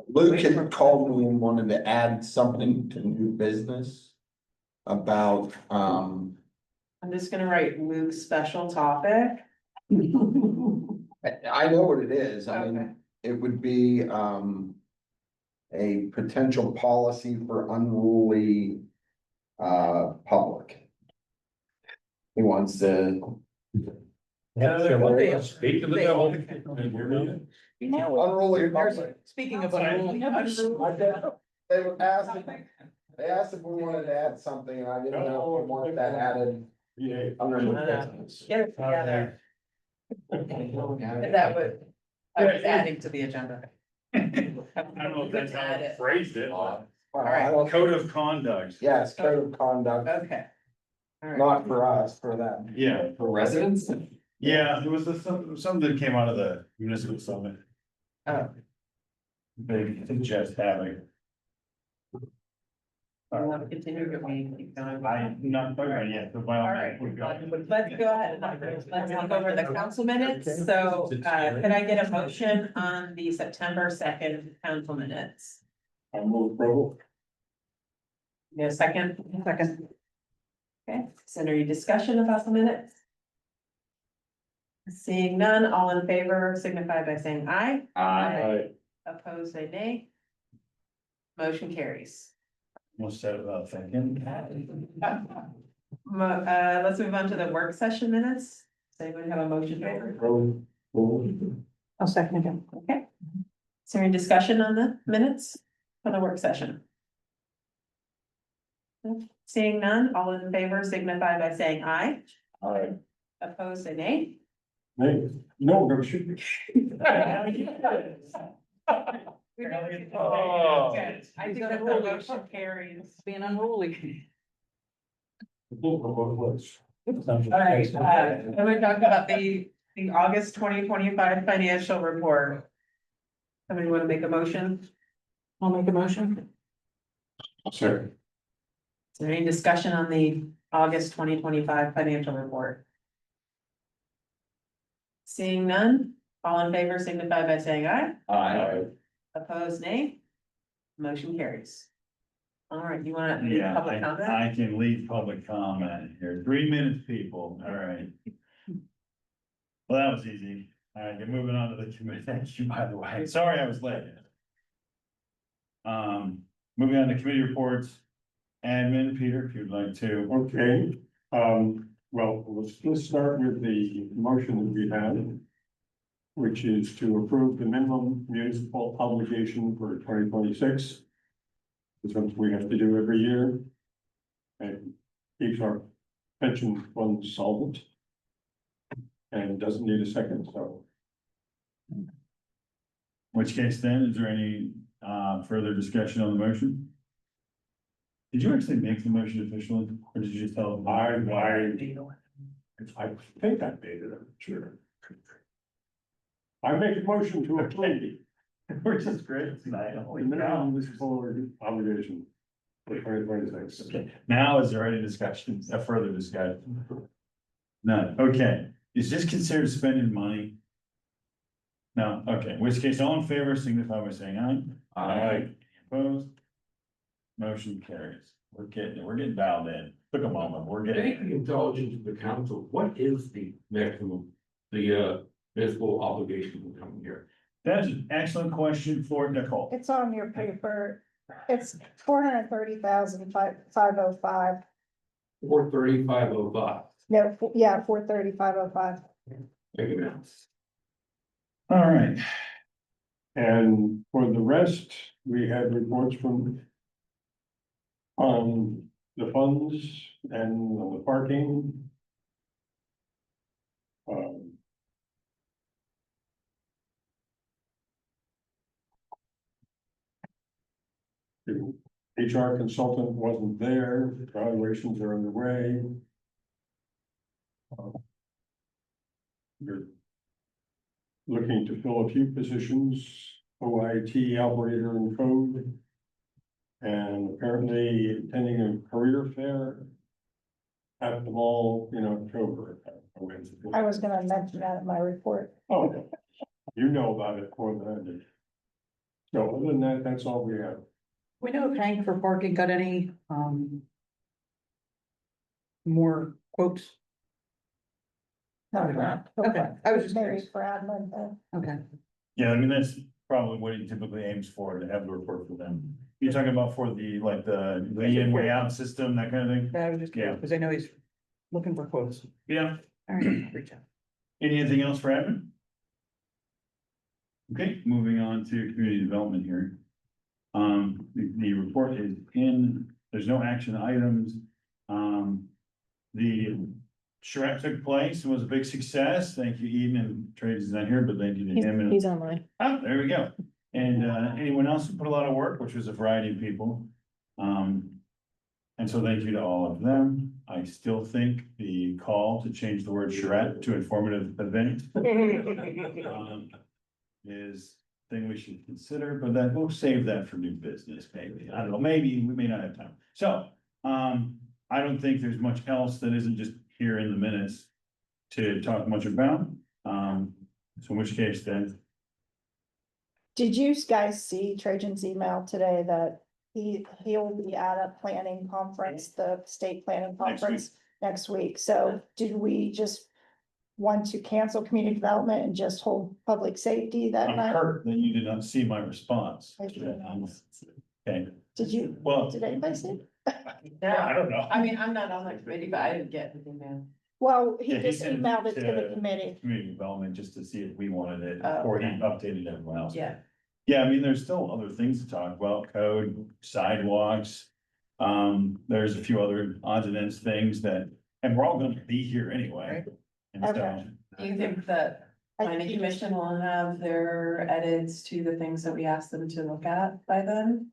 Luke had called me and wanted to add something to new business about, I'm just gonna write Luke's special topic. I know what it is. I Okay. mean, it would be, a potential policy for unruly, public. He wants to, Speak to the devil. unruly public. Speaking of unruly. They would ask, they asked if we wanted to add something, and I didn't know if we wanted that added. Under new business. Get it together. That would, I was adding to the agenda. I don't know if that's how I phrased it. Well, I don't- Code of conduct. Yes, code of conduct, Okay. All right. not for us, for them. Yeah, For residents? yeah, it was something that came out of the municipal summit. Oh. They suggest having. I want to continue your meeting, keep going. I'm not, okay, yeah, so by all All means, right, we've got. let's go ahead, let's look over the council minutes, so, can I get a motion on the September 2nd council minutes? I move approval. You have a second? Second. Okay, is there any discussion about the minutes? Seeing none, all in favor signify by saying aye. Aye. Opposed, say nay. Motion carries. Almost said about thinking. Let's move on to the work session minutes. Does anyone have a motion? I'll second it. Okay. Is there any discussion on the minutes for the work session? Seeing none, all in favor signify by saying aye. Aye. Opposed, say nay. No, should be. Oh. I think that the motion carries. Being unruly. All right, and we talked about the August 2025 financial report. Somebody want to make a motion? I'll make a motion. Sure. Is there any discussion on the August 2025 financial report? Seeing none, all in favor signify by saying aye. Aye. Opposed, nay. Motion carries. All right, you want to lead Yeah, public comment? I can lead public comment here. 3 minutes, people. All right. Well, that was easy. All right, you're moving on to the committee. Thank you, by the way. Sorry I was late. Moving on to committee reports. Admin, Peter, if you'd like to. Okay, well, let's start with the motion that we have, which is to approve the minimum municipal obligation for 2026. It's something we have to do every year. And keeps our pension fund solvent. And doesn't need a second, so. In which case then, is there any further discussion on the motion? Did you actually make the motion officially, or did you just tell? I think I made it, I'm sure. I make a motion to approve Which is great tonight. the Holy minimum cow. municipal obligation for 2026. Okay, now is there any discussion, a further discussion? None, okay, is this considered spending money? No, okay, in which case, all in favor signify by saying aye. Aye. Opposed? Motion carries, we're getting dialed in, took a moment, we're getting. Any indulgence of the council, what is the maximum, the municipal obligation will come here? That's an excellent question for Nicole. It's on your paper. It's 430,505. 43505. No, yeah, 430,505. Thank you, ma'am. All right, And for the rest, we have reports from the funds and the parking. The HR consultant wasn't there, evaluations are underway. We're looking to fill a few positions, OIT operator and code. And apparently attending a career fair at the mall in October. I was gonna mention that in my report. Oh, you know about it more than I did. No, other than that, that's all we have. We know if Hank for parking got any, more quotes? Not that. Okay, I was just Maybe curious. for admin, Okay, Yeah, I mean, that's probably what he typically aims for, to have the report for them. You're talking about for the, like, the way in, way out system, that kind of thing? I was just curious, because I know he's looking for quotes. Yeah. All right, reach out. Anything else for admin? Okay, moving on to community development here. The report is in, there's no action items. The charrette took place, it was a big success. Thank you, Eden, and Tracy's not here, but thank you to him. and- He's online. Oh, there we go. And anyone else who put a lot of work, which was a variety of people. And so thank you to all of them. I still think the call to change the word charrette to informative event is thing we should consider, but then we'll save that for new business, maybe. I don't know, maybe we may not have time. So, I don't think there's much else that isn't just here in the minutes to talk much about. So in which case then, Did you guys see Trajan's email today that he'll be at a planning conference, the state planning conference next week? So did we just want to cancel community development and just hold public safety that I'm night? hurt that you did not see my response. I did not. Okay, Did you, well, did anybody see? I don't know. I mean, I'm not on the committee, but I didn't get anything, man. Well, he Yeah, he just sent it emailed it to the to- committee. Community development, just to see if we wanted it, Oh, or he okay. updated everyone else. Yeah. Yeah, I mean, there's still other things to talk about, code, sidewalks. There's a few other odds and ends things that, and we're all gonna be here anyway. And so, Okay. Do you think that I planning think- commission will have their edits to the things that we asked them to look at by then?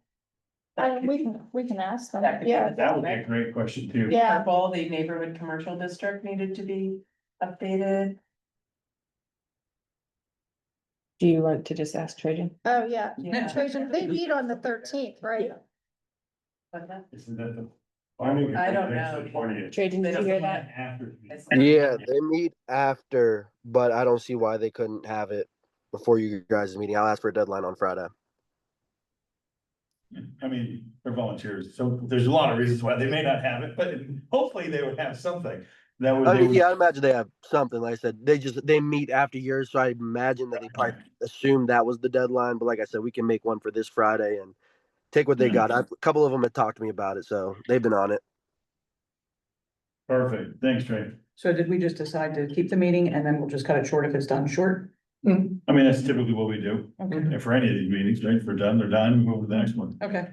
We can ask them, That could be yeah, that would be a great question too. yeah. Purple, the neighborhood commercial district needed to be updated. Do you want to just ask Trajan? Oh, yeah. Yeah. Trajan, they meet on the 13th, right? But that- Isn't that the? I don't know. 20th. Trajan, They did you don't hear want that? After. It's- Yeah, they meet after, but I don't see why they couldn't have it before you guys' meeting. I'll ask for a deadline on Friday. I mean, they're volunteers, so there's a lot of reasons why they may not have it, but hopefully they would have something. That would. I they mean, would- yeah, I imagine they have something. Like I said, they meet after yours, so I imagine that they probably assumed that was the deadline. But like I said, we can make one for this Friday and take what they got. A couple of them had talked to me about it, so they've been on it. Perfect, thanks, Trey. So did we just decide to keep the meeting and then we'll just cut it short if it's done short? I mean, that's typically what we do, Okay, and for any of these meetings, right, if we're done, they're done, move to the next one. okay.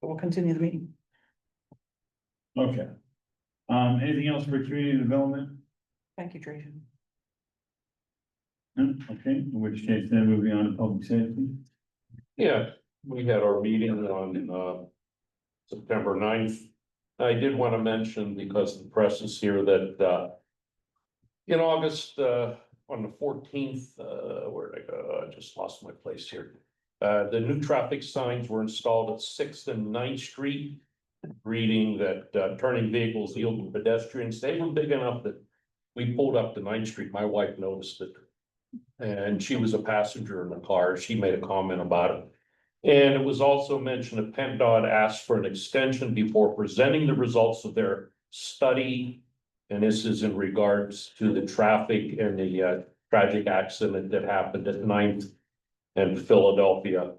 We'll continue the meeting. Okay. Anything else for community development? Thank you, Trajan. No? Okay, in which case then moving on to public safety. Yeah, we had our meeting on September 9th. I did want to mention, because the press is here, that in August, on the 14th, where'd I go? I just lost my place here. The new traffic signs were installed at 6th and 9th Street, reading that turning vehicles yield to pedestrians. They were big enough that we pulled up to 9th Street. My wife noticed it. And she was a passenger in the car. She made a comment about it. And it was also mentioned that PennDOT asked for an extension before presenting the results of their study. And this is in regards to the traffic and the tragic accident that happened at 9th and Philadelphia.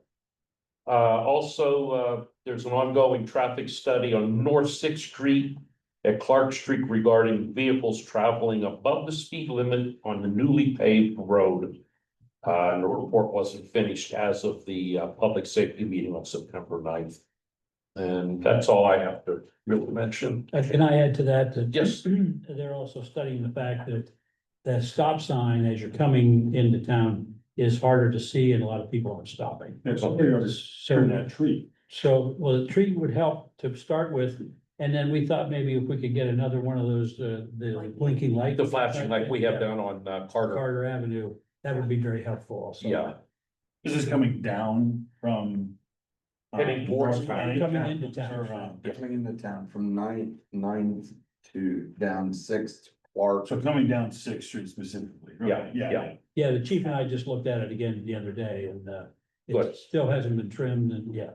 Also, there's an ongoing traffic study on North 6th Street at Clark Street regarding vehicles traveling above the speed limit on the newly paved road. And the report wasn't finished as of the public safety meeting on September 9th. And that's all I have to really mention. Can I add to that? Yes. They're also studying the fact that the stop sign as you're coming into town is harder to see and a lot of people aren't stopping. It's somebody ought to turn that tree. So, well, the tree would help to start with, and then we thought maybe if we could get another one of those, the blinking light. The flashing like we have down on Carter. Carter Avenue, that would be very helpful also. Yeah, Is this coming down from? Heading towards North town. County? Coming into town. Or, Coming into town from 9th to down 6th, Clark. So coming down 6th Street specifically? Yeah, right, yeah. Yeah, the chief and I just looked at it again the other day and, Good. It still hasn't been trimmed and yeah.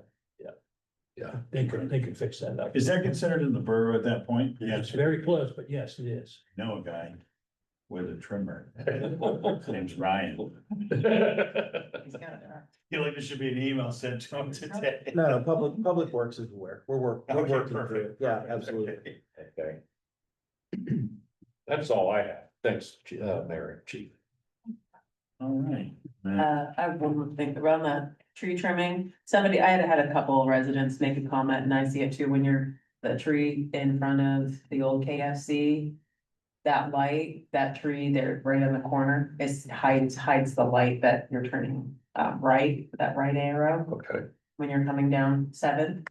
Yeah. They could fix that up. Is that considered in the borough at that point? It's very close, but yes, it is. Know a guy with a trimmer. His name's Ryan. He's got it. I feel like there should be an email sent to him today. No, public works is aware. We're Okay, working through it. perfect. Yeah, absolutely. Okay. That's all I have. Thanks, Mayor, Chief. All right. I have one more thing around that tree trimming. Somebody, I had a couple of residents make a comment and I see it too, when you're the tree in front of the old KFC. That light, that tree there right in the corner, hides the light that you're turning right, that right arrow Okay. when you're coming down 7th.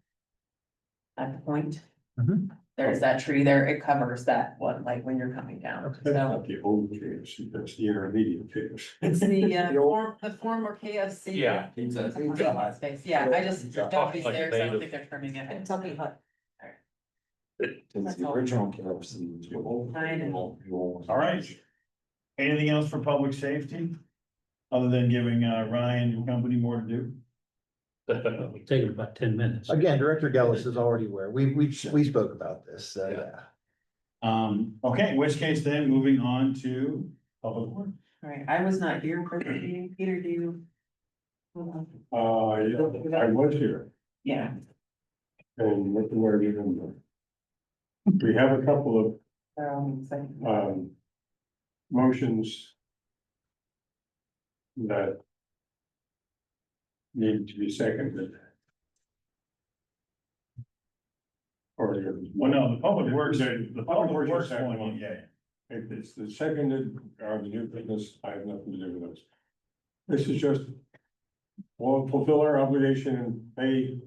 At the point. Mhm. There's that tree there, it covers that one, like when you're coming down, That's so. not the old KFC, that's the intermediate KFC. It's the former KFC. Yeah. Space, yeah, I just don't be Like there, 'cause I don't native. think they're trimming it. Kentucky Hut. It's the original KFC. I know. All right. Anything else for public safety? Other than giving Ryan your company more to do? It'll take them about 10 minutes. Again, Director Gellis is already aware. We spoke about this, so yeah. Okay, in which case then, moving on to public works. Alright, I was not here for the meeting, Peter, do you? Yeah, I was here, Yeah, and what do I remember? We have a couple second. of, motions that need to be seconded. Or. Well, no, the public works, The the public works second one, yeah. If it's the seconded, or the new business, I have nothing to do with this. This is just, we'll fulfill our obligation and pay.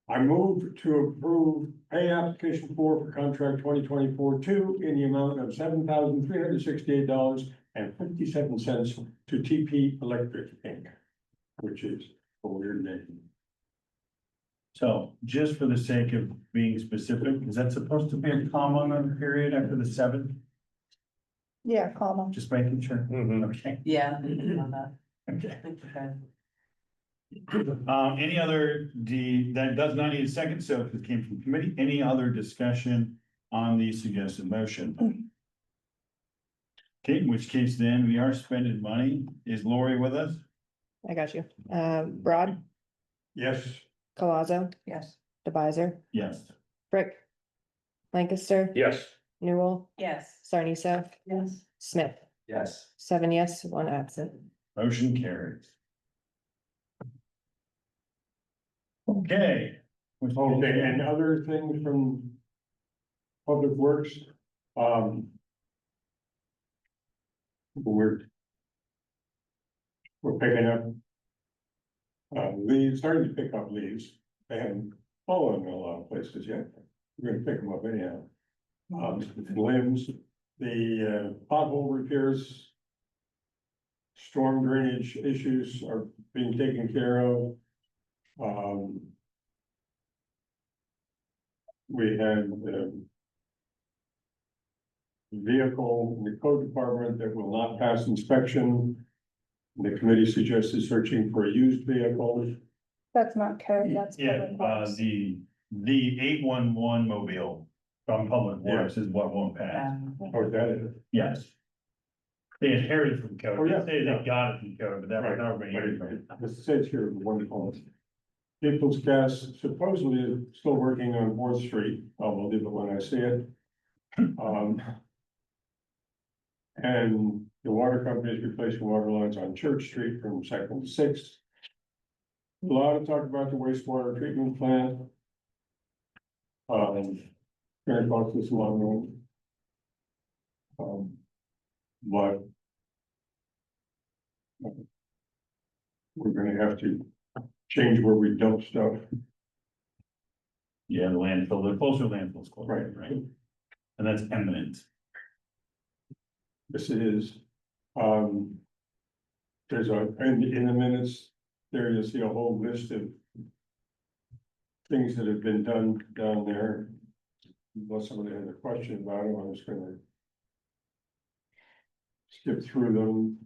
I move to approve pay application for contract 2024-2 in the amount of $7,368.57 to TP Electric Inc., which is a weird name. So just for the sake of being specific, is that supposed to be a comma on a period after the 7? Yeah, comma. Just making sure. Mhm. Okay, Yeah. On that. okay. Thank you, Fred. Any other, that does not need a second, so if it came from committee, any other discussion on the suggested motion? Okay, in which case then we are spending money. Is Lori with us? I got you. Broad, Yes, Colazo, Yes. DeBiser, Yes. Frick, Lancaster, Yes. Newell, Yes. Sarnisa, Yes. Smith. Yes. 7 yes, 1 absent. Motion carries. Okay. okay, and other things from Public Works, we're picking up leaves, starting to pick up leaves. They haven't fallen in a lot of places yet. We're gonna pick them up anyhow. Limbs, the pothole repairs, storm drainage issues are being taken care of. We had vehicle in the code department that will not pass inspection. The committee suggested searching for a used vehicle. That's not code, that's. Yeah, public works. the 811 mobile from Public Works is what won't pass. Or that is. Yes. They inherited from code. Oh, yeah. They say they got it from code, but that was never Right, been. right. This says here, wonderful. People's Gas supposedly is still working on 4th Street. I'll believe it when I see it. And the water company is replacing water lines on Church Street from 2nd to 6th. A lot of talk about the wastewater treatment plant. Very close to this long one. But we're gonna have to change where we dump stuff. Yeah, the landfill, the closer landfill's closed. Right. Right. And that's eminent. This is, there's in the minutes, there you'll see a whole list of things that have been done down there. Unless somebody has a question about them, I'm just gonna skip through them.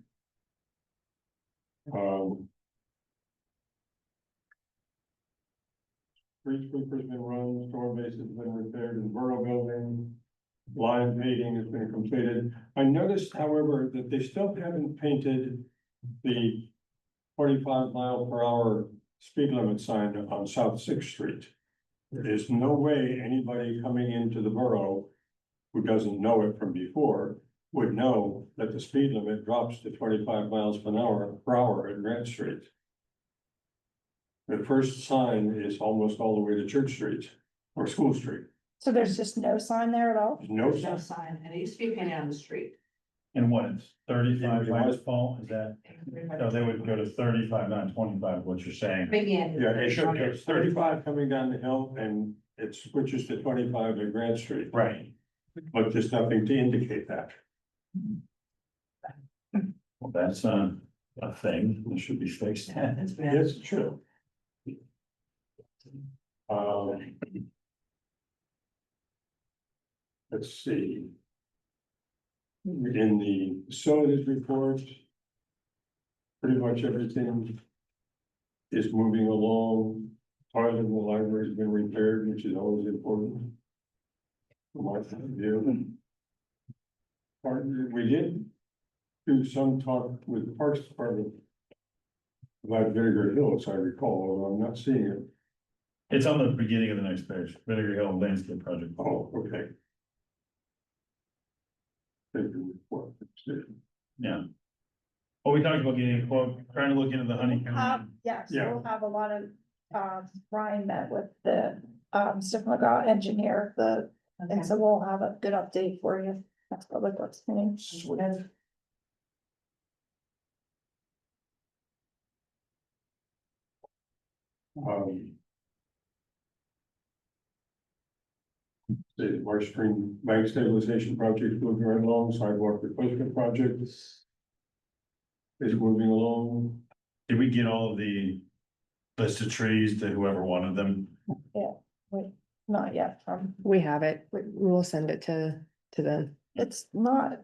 street sweeper's been run, storm base has been repaired in the Borough building. Line painting has been completed. I noticed, however, that they still haven't painted the 45 mile per hour speed limit sign on South Sixth Street. There's no way anybody coming into the borough who doesn't know it from before would know that the speed limit drops to 25 miles per hour at Grant Street. The first sign is almost all the way to Church Street or School Street. So there's just no sign there at all? There's no There's no sign. sign, and it used to be painted on the street. And what, it's 35 Yeah. last fall, is that, so they would go to 35, not 25, what you're saying? Maybe. Yeah, it should, it's 35 coming down the hill and it switches to 25 at Grant Street. Right, But there's nothing to indicate that. well, that's a thing that should be fixed. It's been- Yes, true. Let's see. In the facilities report. Pretty much everything is moving along. Toilet in the library has been repaired, which is always important. From my point of view. We did do some talk with the Parks Department about Vinegar Hill, as I recall, although I'm not seeing it. It's on the beginning of the next page, Vinegar Hill Landscape Project. Oh, okay. Thank you. Yeah. Well, we talked about getting a quote, trying to look into the honeycomb. Yeah, so Yeah. we'll have a lot of, Ryan met with the, Stephen McGraw engineer, and so we'll have a good update for you. That's public works meeting. The Marsh Stream Bank Stabilization Project moving right along, sidewalk replacement project is moving along. Did we get all of the list of trees to whoever wanted them? Not yet, We have it. We will send it to them. it's not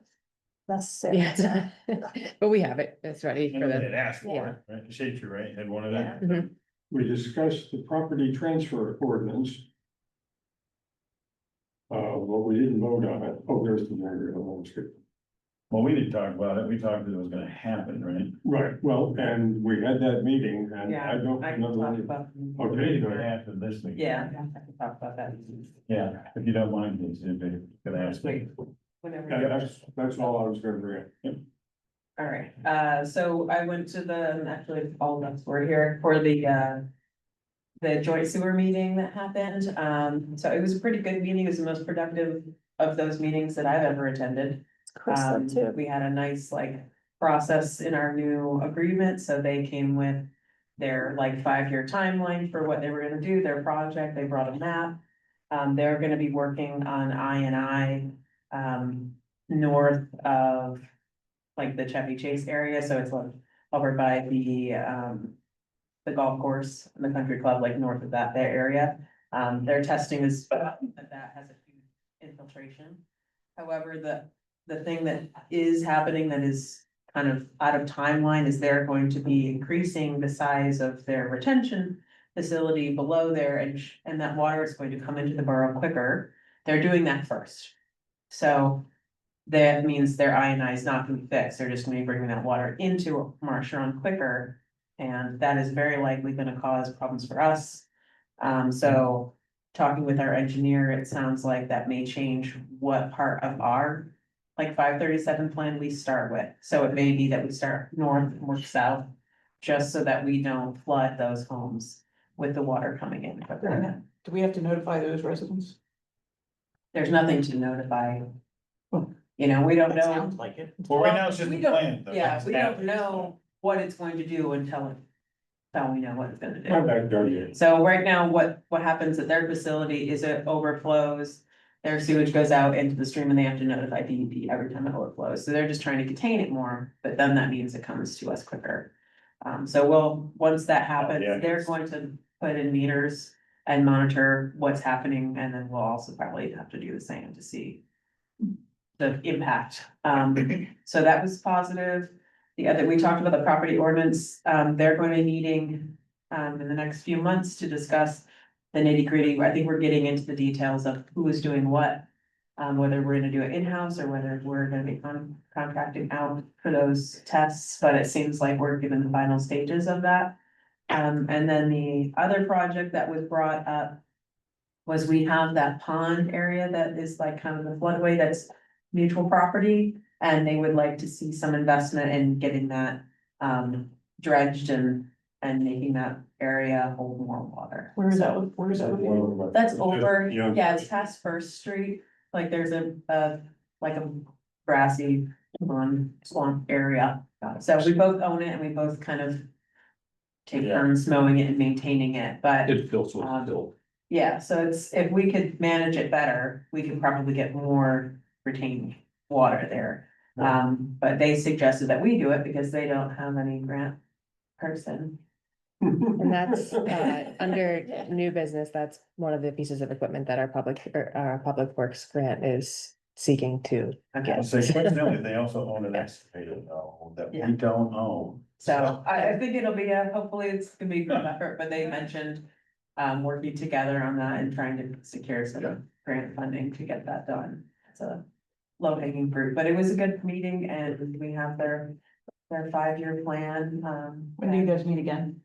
necessary. Yeah. But we have it. It's ready I for know they them. had asked for it, right? Shade Tree, right, had one of Yeah. them. We discussed the property transfer ordinance. But we didn't vote on it. Oh, there's the Vinegar Hill landscape. Well, we didn't talk about it, we talked that it was gonna happen, right? Right, well, and we had that meeting and Yeah, I don't I can remember. talk any- about. The Okay, meeting go would ahead. happen this week. Yeah, I can talk about that. Yeah, if you don't mind, please, if you're gonna ask me. Whenever. Yeah, that's all I was gonna bring up. All right, so I went to actually, all of us were here for the joint sewer meeting that happened. So it was a pretty good meeting. It was the most productive of those meetings that I've ever attended. Chris said too. We had a nice process in our new agreement, so they came with their 5-year timeline for what they were gonna do, their project, they brought a map. They're gonna be working on I&I, north of the Chevy Chase area, so it's over by the golf course and the country club, north of that area. Their testing is that has a huge infiltration. However, the thing that is happening that is kind of out of timeline is they're going to be increasing the size of their retention facility below there, and that water is going to come into the borough quicker. They're doing that first. So that means their I&I is not gonna be fixed. They're just gonna be bringing that water into Marsh Run quicker. And that is very likely gonna cause problems for us. So talking with our engineer, it sounds like that may change what part of our 537 plan we start with. So it may be that we start north and work south, just so that we don't flood those homes with the water coming in. Do we have to notify those residents? There's nothing to notify. We don't That know. sounds like it. Well, right now it's just We a don't- plan. though. Yeah, we don't Happening. know what it's going to do until we know what it's gonna My do. backyard, yeah. So right now, what happens at their facility is it overflows. Their sewage goes out into the stream and they have to notify DEP every time it overflows. So they're just trying to contain it more, but then that means it comes to us quicker. So once that happens, Yeah. they're going to put in meters and monitor what's happening, and then we'll also probably have to do the same to see the impact. So that was positive. The other, we talked about the property ordinance, they're going to be meeting in the next few months to discuss the nitty gritty. I think we're getting into the details of who is doing what. Whether we're gonna do it in-house or whether we're gonna be contracting out for those tests, but it seems like we're given the final stages of that. And then the other project that was brought up was we have that pond area that is like kind of the floodway that's mutual property. And they would like to see some investment in getting that dredged and making that area hold more water. Where is that, So where is that? that's over, Yeah. yeah, it's past First Street, like there's a like a grassy swamp area. So we both own it and we both kind of take Yeah. turns mowing it and maintaining it, but It fills with fill. yeah, so it's, if we could manage it better, we could probably get more retained water there. But they suggested that we do it because they don't have any grant person. And that's, under new business, that's one of the pieces of equipment that our public works grant is seeking to get. So coincidentally, they also own an excavator though, that we Yeah. don't own. So I think it'll be hopefully it's gonna be a good effort, but they mentioned working together on that and trying to secure some grant funding to get that done. It's a low hanging fruit, but it was a good meeting and we have their 5-year plan. When do you guys meet again?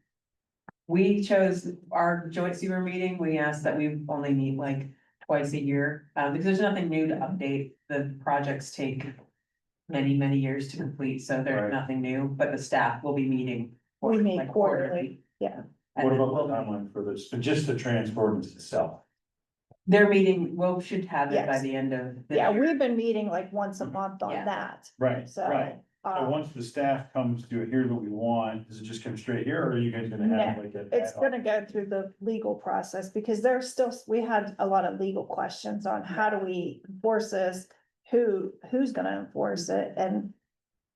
We chose our joint sewer meeting, we asked that we only meet like twice a year, because there's nothing new to update. The projects take many, many years to complete, so Right. there's nothing new, but the staff will be meeting. We meet like quarterly, yeah. And What then about the we'll- timeline for this, just the transordinance itself? Their meeting, we should have it by Yes. the end of. this Yeah, year. we've been meeting like once a month on Yeah. that, Right, so. right. So um, once the staff comes to, here's what we want, does it just come straight here, or are you guys gonna have like a? It's gonna go through the legal process because there's still, we had a lot of legal questions on how do we enforce this? Who's gonna enforce it and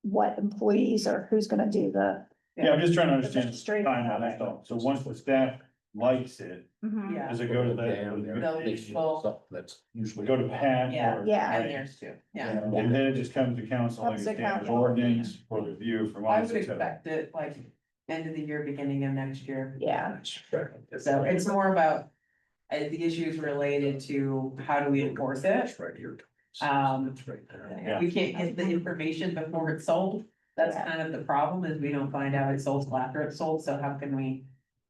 what employees or who's gonna do the. Yeah, I'm just trying to understand the Administrative timeline, that's all. So once the staff likes it, Mhm. Yeah, does it go to Down there, They'll the, reach full- That's usually. go to Pat? Yeah. or- Yeah. and theirs too, yeah. And then it just comes to council, like a Comes to standard council. ordinance for review from I us. would et cetera. expect it like end of the year, beginning of next year. Yeah, So it's more about the issues related to how do we enforce it? Right here. If Yeah. we can't get the information before it's sold, that's Yeah. kind of the problem, is we don't find out it's sold till after it's sold, so how can we?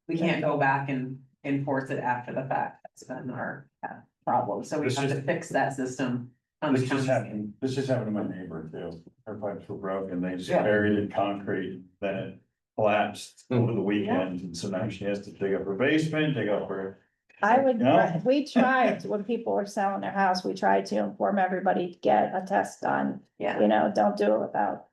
We can't go back and enforce it after the fact, that's been our problem, so we This have to is- fix that system. On the This just county. happened, this just happened to my neighbor too. Her pipes were broken, they just Yeah. buried it in concrete, then it collapsed over the weekend, and so now she has to dig up her basement, dig up her. I would, Yeah. we tried, when people were selling their house, we tried to inform everybody to get a test done. Yeah, You know, don't do it without,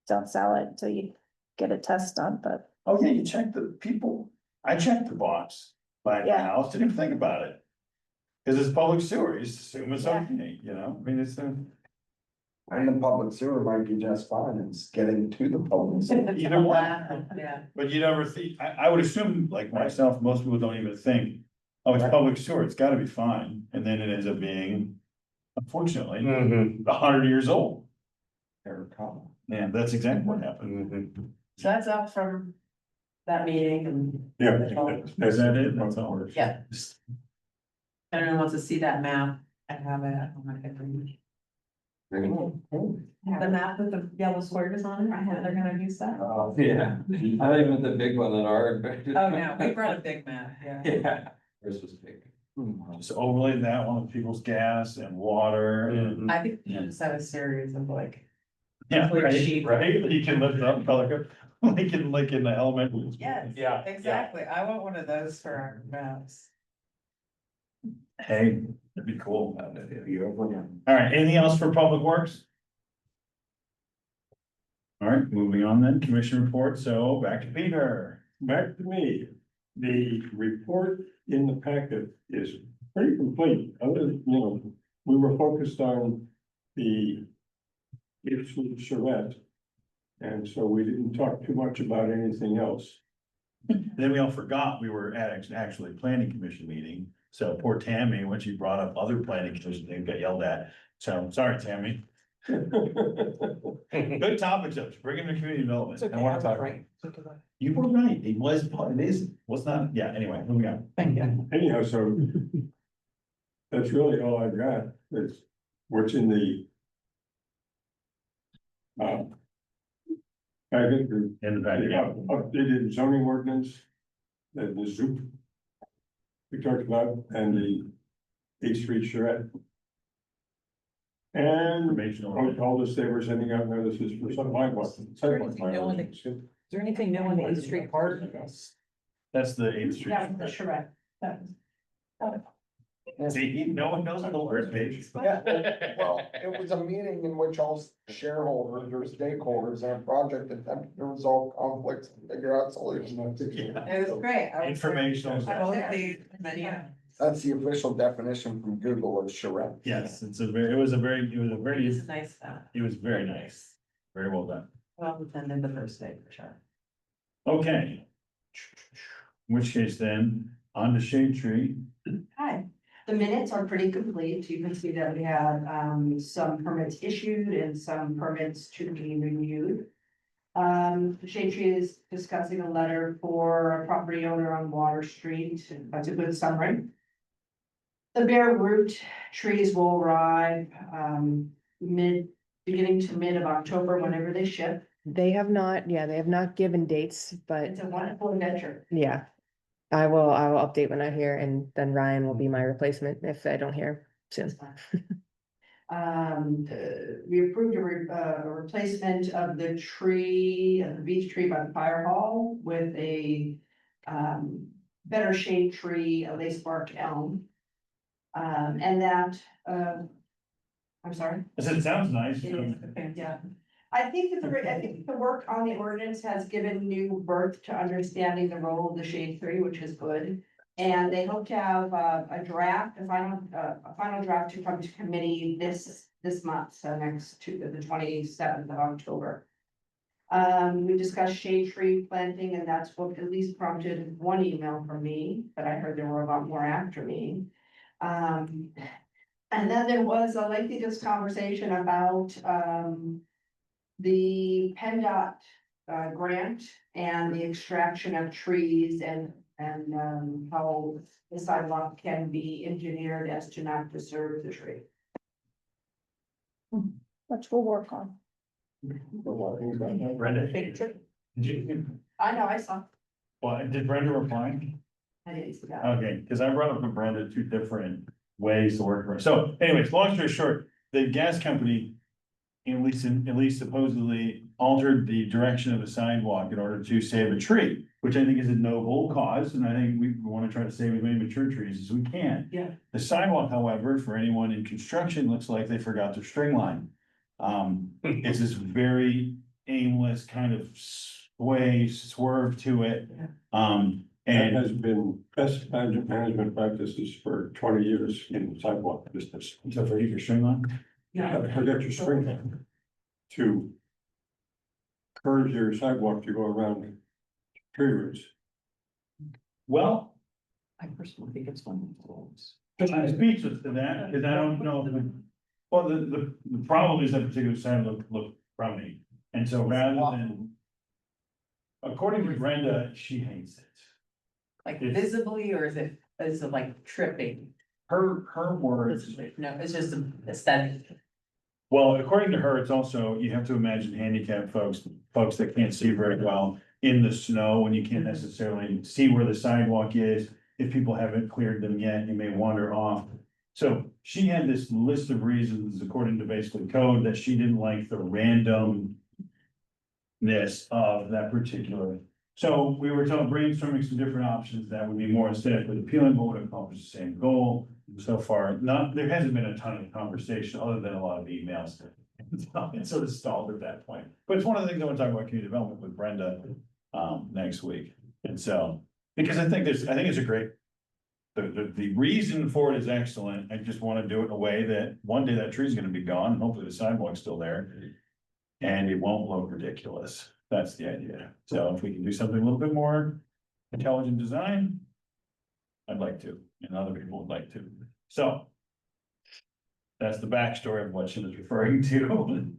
don't sell it until you get a test done, but Oh, yeah, you check the people, I checked the box by my Yeah. house, didn't even think about it. Cause it's public sewer, you just assume it's Yeah. okay, you know, I mean, it's a. And the public sewer might be just fine, it's getting to the public sewer. Either one. yeah, But you never think, I would assume, like myself, most people don't even think, oh, it's public sewer, it's gotta be fine, and then it ends up being, unfortunately, Mhm. 100 years old. They're common. Yeah, that's exactly what happened. Mhm. so that's up from that meeting and. Yeah. Is that it? That's all. Yeah. Everyone wants to see that map, I have it on my computer. The map with the yellow squares on it, I have, they're gonna use that. Yeah, I don't even the big one that our. Oh, no, we brought a big map, yeah. Yeah. This was big. Just overlay that one with people's gas and water and. I think you just have a series of like, Yeah, Clear right, sheet. right, you can lift up color, like in the elementary. school. yes, Yeah. exactly, I want one of those for our maps. Hey, that'd be cool. All right, anything else for public works? All right, moving on then, commission report, so back to Peter. Back to me, the report in the packet is pretty complete, other than, you know, we were focused on the issue of charrette. And so we didn't talk too much about anything else. Then we all forgot we were at actually planning commission meeting, so poor Tammy, when she brought up other planning commission, they got yelled at. So, sorry, Tammy. Good topic, Judge, bring him to community development. I wanna talk. Right. You were right, it was not, yeah, anyway, moving on. Thank you. Anyhow, so that's really all I've got, is what's in the packet, the In the back, yeah. updated zoning ordinance, the Zoop we talked about, and the 8th Street charrette. And Informational. all the they were sending out notices for some sidewalk. Is there anything new on the 8th Street part? That's the 8th Street. That was the charrette. See, no one knows the word page. Yeah, well, it was a meeting in which all shareholders or stakeholders in a project attempted to resolve conflicts and figure out solutions. It was great. Informational. That's the official definition from Google of charrette. Yes, it was a very It's nice, it was very nice, very well done. well, attended the first day for sure. Okay. In which case then, on to Shade Tree. Hi, the minutes are pretty complete. You can see that we had some permits issued and some permits to be reviewed. Shade Tree is discussing a letter for a property owner on Water Street. That's a good summary. The bare root trees will arrive beginning to mid of October, whenever they ship. They have not given dates, but It's a wonderful adventure. yeah. I will update when I hear, and then Ryan will be my replacement if I don't hear soon. We approved a replacement of the tree, the beech tree by the fire hall with a better shade tree, a lace bark elm. And that, I'm sorry. I said, it sounds nice. It is, okay, yeah. I think the work on the ordinance has given new birth to understanding the role of the shade tree, which is good. And they hope to have a final draft to come to committee this month, so next to the 27th of October. We discussed shade tree planting, and that's what at least prompted one email from me, but I heard there were a lot more after me. And then there was a lengthy conversation about the PennDOT grant and the extraction of trees and how the sidewalk can be engineered as to not disturb the tree. Which we'll work on. Brenda, did you, I know, I saw. well, did Brenda reply? I didn't see that. Okay, because I brought up to Brenda two different ways to work. So anyways, long story short, the gas company, at least supposedly altered the direction of the sidewalk in order to save a tree, which I think is a noble cause, and I think we want to try to save as many mature trees as we can. Yeah. The sidewalk, however, for anyone in construction, looks like they forgot their string line. It's this very aimless kind of swerve to it. That And has been best management practices for 20 years in the sidewalk business. so for your string line, Forget your string line to curve your sidewalk to go around tree roots. well, I personally think it's fun. I'm speechless to that, because I don't know, well, the problem is that particular sign look crummy, and so rather than. According to Brenda, she hates it. Like It's- visibly, or is it like tripping? Her words, No, it's just aesthetic. well, according to her, it's also, you have to imagine handicapped folks that can't see very well in the snow, when you can't necessarily see where the sidewalk is. If people haven't cleared them yet, you may wander off. So she had this list of reasons, according to basically code, that she didn't like the randomness of that particular. So we were brainstorming some different options that would be more aesthetically appealing, but would accomplish the same goal. So far, there hasn't been a ton of conversation other than a lot of emails. It's sort of stalled at that point, but it's one of the things I want to talk about community development with Brenda next week. And so, because I think it's a great, the reason for it is excellent. I just want to do it in a way that one day that tree's gonna be gone, and hopefully the sidewalk's still there. And it won't look ridiculous. That's the idea. So if we can do something a little bit more intelligent design, I'd like to, and other people would like to. So That's the backstory of what she was referring to.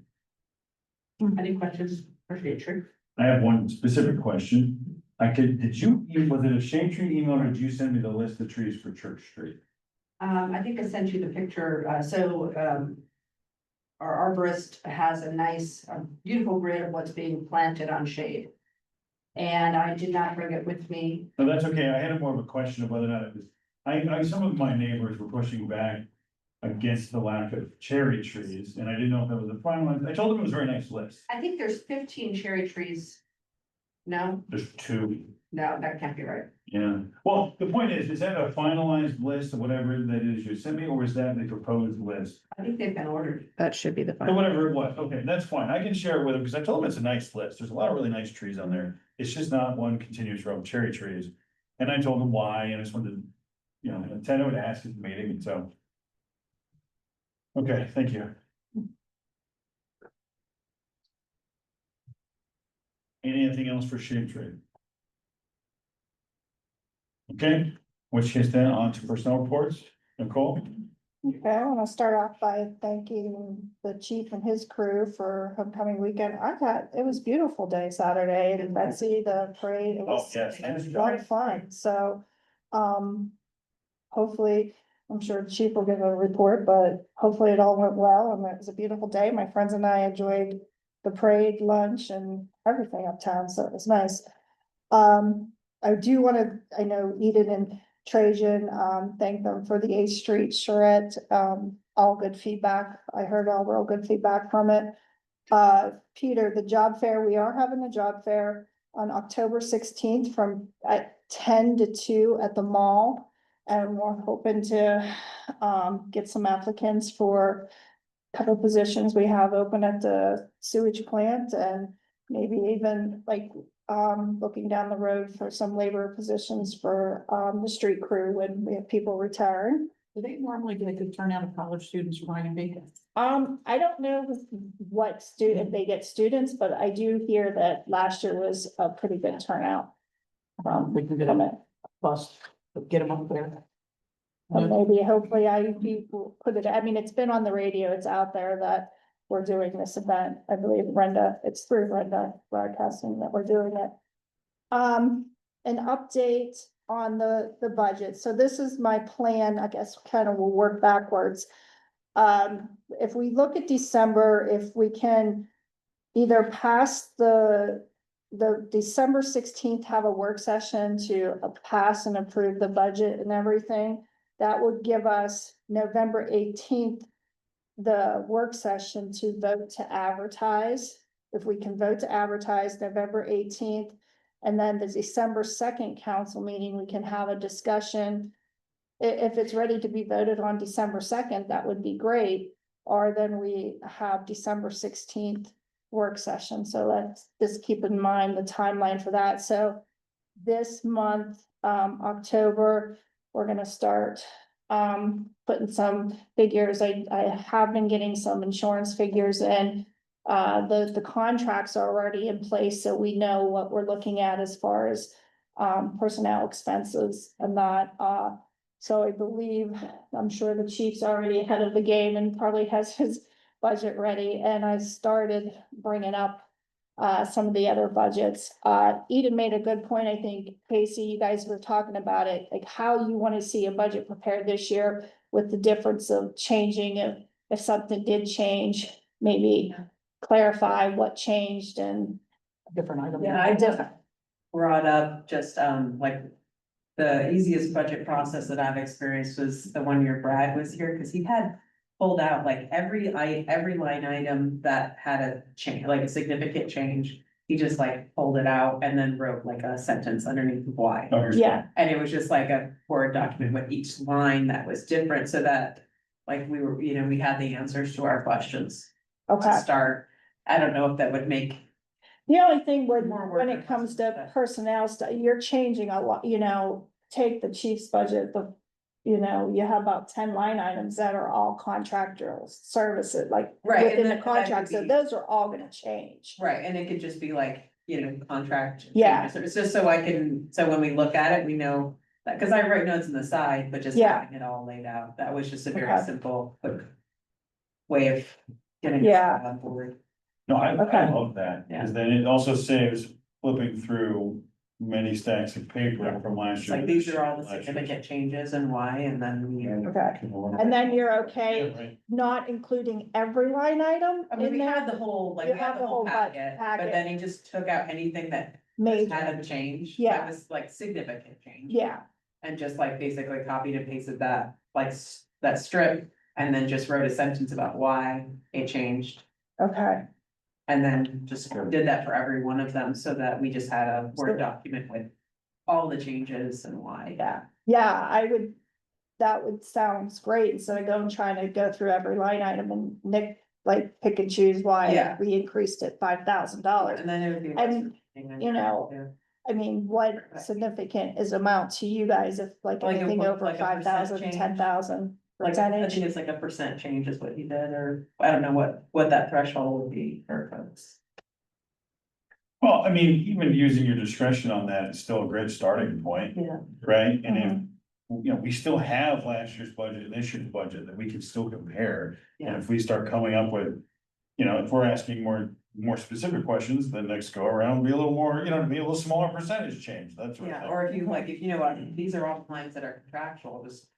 Any questions for shade tree? I have one specific question. Did you, was it a shade tree email or did you send me the list of trees for Church Street? I think I sent you the picture, our arborist has a nice, beautiful grid of what's being planted on shade. And I did not bring it with me. No, that's okay. I had more of a question of whether or not it was, some of my neighbors were pushing back against the lack of cherry trees, and I didn't know if that was a finalized, I told them it was a very nice list. I think there's 15 cherry trees. No, There's two, no, that can't be right. yeah. Well, the point is that a finalized list of whatever that is you sent me, or is that the proposed list? I think they've been ordered. That should be the Or final. whatever it was, okay, that's fine, I can share it with them, because I told them it's a nice list, there's a lot of really nice trees on there, it's just not one continuous row of cherry trees. And I told them why, and I just wanted to, intend to ask at the meeting, and so. Okay, thank you. Anything else for shade tree? Okay, in which case then on to personnel reports, Nicole? Okay, I want to start off by thanking the chief and his crew for homecoming weekend. It was a beautiful day Saturday, and Betsy, the parade, it Oh, was yes, a lot of fun, so. Hopefully, I'm sure the chief will give a report, but hopefully it all went well, and it was a beautiful day. My friends and I enjoyed the parade, lunch, and everything uptown, so it was nice. I do wanna, I know Eden and Trajan, thank them for the 8th Street charrette, all good feedback. I heard all real good feedback from it. Peter, the job fair, we are having the job fair on October 16th from at 10 to 2 at the mall. And we're hoping to, get some applicants for a couple positions we have open at the sewage plant, and maybe even like, looking down the road for some labor positions for, the street crew when we have people retiring. Do they normally get a good turnout of college students for IMB? I don't know what student, they get students, but I do hear that last year was a pretty good turnout. We can get From a it. bus, get them up there. And maybe hopefully will put it, I mean, it's been on the radio, it's out there that we're doing this event. I believe it's through Brenda Broadcasting that we're doing it. An update on the budget. So this is my plan, I guess, kind of will work backwards. If we look at December, if we can either pass the December 16th, have a work session to pass and approve the budget and everything. That would give us November 18th, the work session to vote to advertise. If we can vote to advertise November 18th, and then the December 2nd council meeting, we can have a discussion. If it's ready to be voted on December 2nd, that would be great. Or then we have December 16th work session. So let's just keep in mind the timeline for that. So this month, October, we're gonna start putting some figures. I have been getting some insurance figures in. The contracts are already in place, so we know what we're looking at as far as personnel expenses and that. So I believe, I'm sure the chief's already ahead of the game and probably has his budget ready, and I started bringing up some of the other budgets. Eden made a good point, I think, Casey, you guys were talking about it, like how you want to see a budget prepared this year with the difference of changing if something did change, maybe clarify what changed and. Different item. Yeah, I just brought up just, like, the easiest budget process that I've experienced was the one year Brad was here, because he had pulled out like every line item that had a change, like a significant change. He just like pulled it out and then wrote like a sentence underneath why. Yeah, And it was just like a Word document with each line that was different, so that like we were, we had the answers to our questions okay. to start. I don't know if that would make. The only thing when More work it comes to personnel stuff, you're changing a lot, take the chief's budget, you have about 10 line items that are all contractual services, like Right, and within then the that could contract, so be- those are all gonna change. Right, and it could just be like, contract. Yeah. changes. It's just so so when we look at it, we know that, because I write notes on the side, but just Yeah. having it all laid out, that was just a very Okay. simple, quick way of getting. Yeah. on board. No, I Okay. love that, Yeah. because then it also saves flipping through many stacks of paper Yeah. from last It's year. like, these are all the Last year. significant changes and why, and then we. Okay, and then you're okay Right. not including every line item I mean, in we had the there? whole, like, You we had have the whole packet. packet, but then he just took out anything that Major, had a change. Yeah. That was like significant change. yeah, And just like basically copied and pasted that, like, that strip, and then just wrote a sentence about why it changed. okay, And then just did that for every one of them, so that we just had a Word document with all the changes and why. yeah, that would sounds great, instead of going, trying to go through every line item and Nick, like, pick and choose why Yeah. we increased it $5,000. And then it would be. And, you know, I mean, what significant is amount to you guys if like Like a- anything over like a 5,000, percent change? 10,000 Like, I percentage? think it's like a percent change is what he did, or I don't know what that threshold would be for folks. Well, I mean, even using your discretion on that is still a great starting point, Yeah. right? And if, you know, we still have last year's budget and this year's budget that we can still compare. And Yeah. if we start coming up with, you know, if we're asking more specific questions, then next go around be a little more, you know, be a little smaller percentage change, that's what. Yeah, or if you like, if you know what, these are all lines that are contractual, just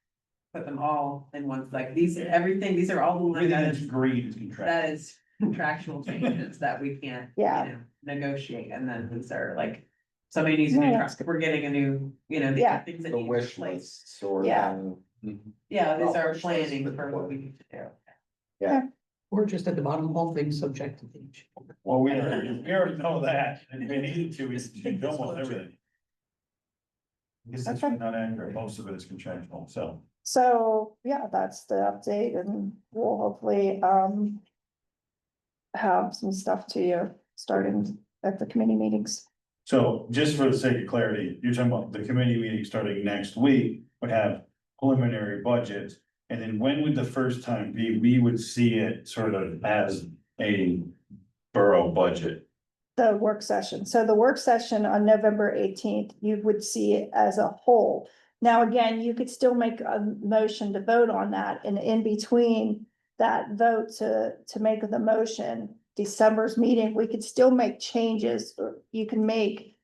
put them all in one, like these, everything, these are all the lines Everything that that's is, agreed is contractual. that is contractual changes that we can't, you Yeah. know, negotiate, and then these are like. Somebody needs a No, new that's truck, we're getting a new, you know, these Yeah. are things that The need wish replaced. list sort Yeah. of. Yeah, these Well, are wish list, planning but for what we need to do. Or just at the bottom, all things subject to change. Well, we already know that, and if we needed to, we could do almost everything. I guess that's Okay. not accurate, most of it is contractual, so. So, yeah, that's the update, and we'll hopefully, have some stuff to you starting at the committee meetings. So just for the sake of clarity, you're talking about the committee meeting starting next week would have preliminary budget. And then when would the first time be, we would see it sort of as a borough budget? The work session. So the work session on November 18th, you would see it as a whole. Now, again, you could still make a motion to vote on that, and in between that vote to make the motion, December's meeting, we could still make changes, or you can make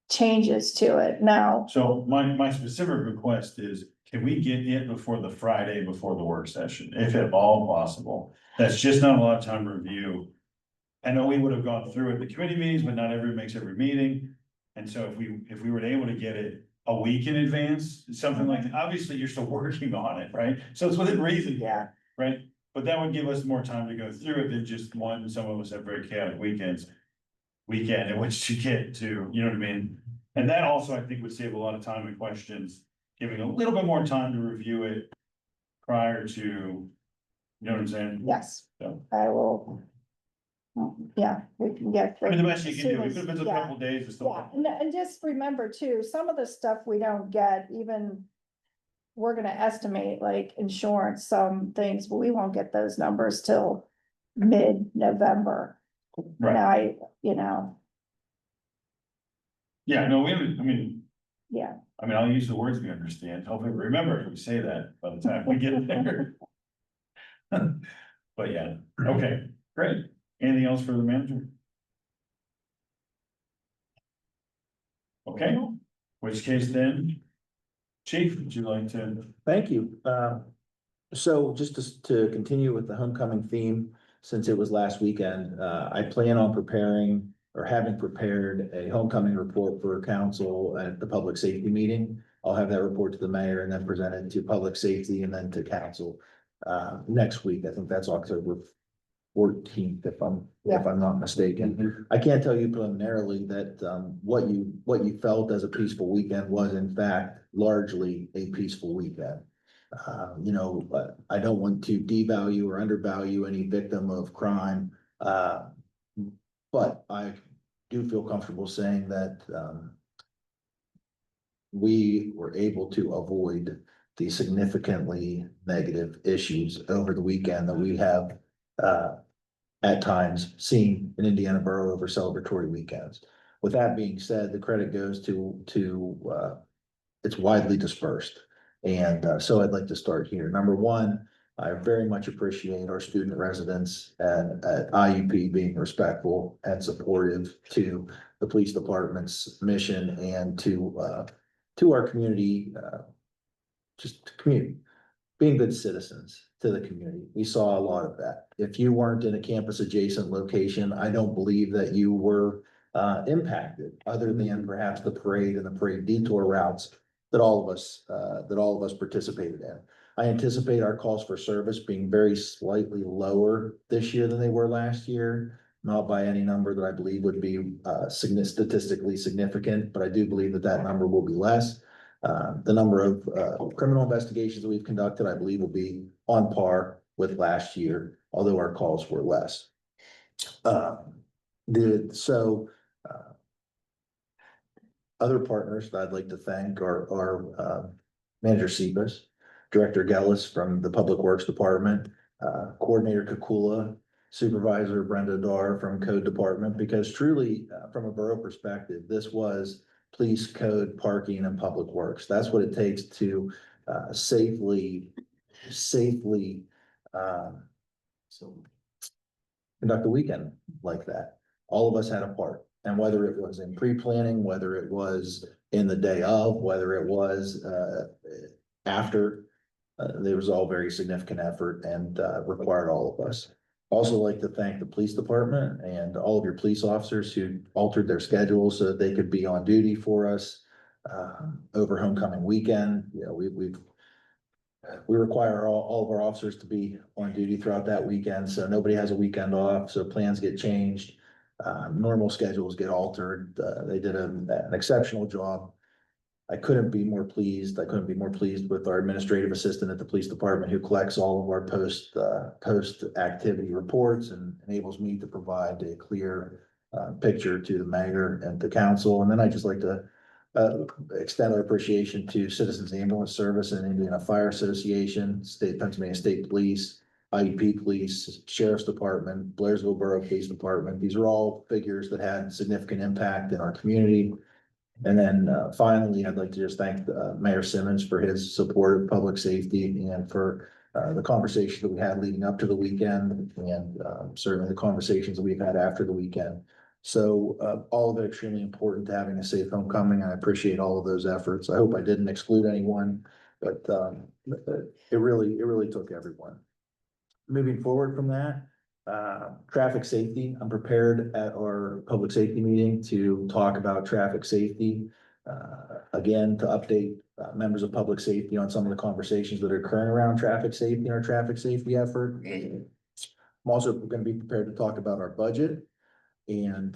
changes to it now. So my specific request is, can we get it before the Friday before the work session, if at all possible? That's just not a lot of time to review. I know we would have gone through it, the committee meetings, but not everyone makes every meeting. And so if we were able to get it a week in advance, something like, that, obviously you're still working on it, right? So it's within reason, Yeah. right? But that would give us more time to go through it than just one, some of us have very chaotic weekend in which to get to, you know what I mean? And that also, I think, would save a lot of time and questions, giving a little bit more time to review it prior to, you know what I'm saying? Yes, So, I will. Yeah, we can get. I mean, the best you can do, as even soon if as- it's a yeah. couple days, it's still. Yeah, and just remember too, some of the stuff we don't get, even. We're gonna estimate like insurance, some things, but we won't get those numbers till mid-November. Right, Now, you know, yeah, no, I mean, yeah, I'll use the words we understand, hopefully we remember if we say that by the time we get there. But yeah, okay, great. Anything else for the manager? Okay, which case then, Chief, would you like to? Thank you. So just to continue with the homecoming theme, since it was last weekend, I plan on preparing or having prepared a homecoming report for council at the public safety meeting. I'll have that report to the mayor and then present it to public safety and then to council next week. I think that's October 14th, if I'm not mistaken. I can't tell you preliminarily that what you felt as a peaceful weekend was in fact largely a peaceful weekend. But I don't want to devalue or undervalue any victim of crime. But I do feel comfortable saying that we were able to avoid the significantly negative issues over the weekend that we have at times seen in Indiana Borough over celebratory weekends. With that being said, the credit goes to it's widely dispersed. And so I'd like to start here. Number one, I very much appreciate our student residents at IUP being respectful and supportive to the police department's mission and to our community, just community, being good citizens to the community. We saw a lot of that. If you weren't in a campus adjacent location, I don't believe that you were impacted, other than perhaps the parade and the parade detour routes that all of us participated in. I anticipate our calls for service being very slightly lower this year than they were last year. Not by any number that I believe would be statistically significant, but I do believe that that number will be less. The number of criminal investigations that we've conducted, I believe, will be on par with last year, although our calls were less. Other partners that I'd like to thank are Manager Sebas, Director Gellis from the Public Works Department, Coordinator Kukula, Supervisor Brenda Dar from Code Department, because truly, from a borough perspective, this was police, code, parking, and public works. That's what it takes to safely conduct a weekend like that. All of us had a part, and whether it was in pre-planning, whether it was in the day of, whether it was after, there was all very significant effort and required all of us. Also like to thank the police department and all of your police officers who altered their schedules so that they could be on duty for us over homecoming weekend. You know, we require all of our officers to be on duty throughout that weekend, so nobody has a weekend off, so plans get changed. Normal schedules get altered. They did an exceptional job. I couldn't be more pleased. I couldn't be more pleased with our administrative assistant at the police department who collects all of our post activity reports and enables me to provide a clear picture to the mayor and the council. And then I just like to extend our appreciation to Citizens Ambulance Service and Indiana Fire Association, Pennsylvania State Police, IUP Police, Sheriff's Department, Blairsville Borough Police Department. These are all figures that had significant impact in our community. And then finally, I'd like to just thank Mayor Simmons for his support of public safety and for the conversation that we had leading up to the weekend, and certainly the conversations that we've had after the weekend. So all of it extremely important to having a safe homecoming. I appreciate all of those efforts. I hope I didn't exclude anyone, but it really took everyone. Moving forward from that, traffic safety, I'm prepared at our public safety meeting to talk about traffic safety. Again, to update members of public safety on some of the conversations that are occurring around traffic safety and our traffic safety effort. I'm also going to be prepared to talk about our budget. And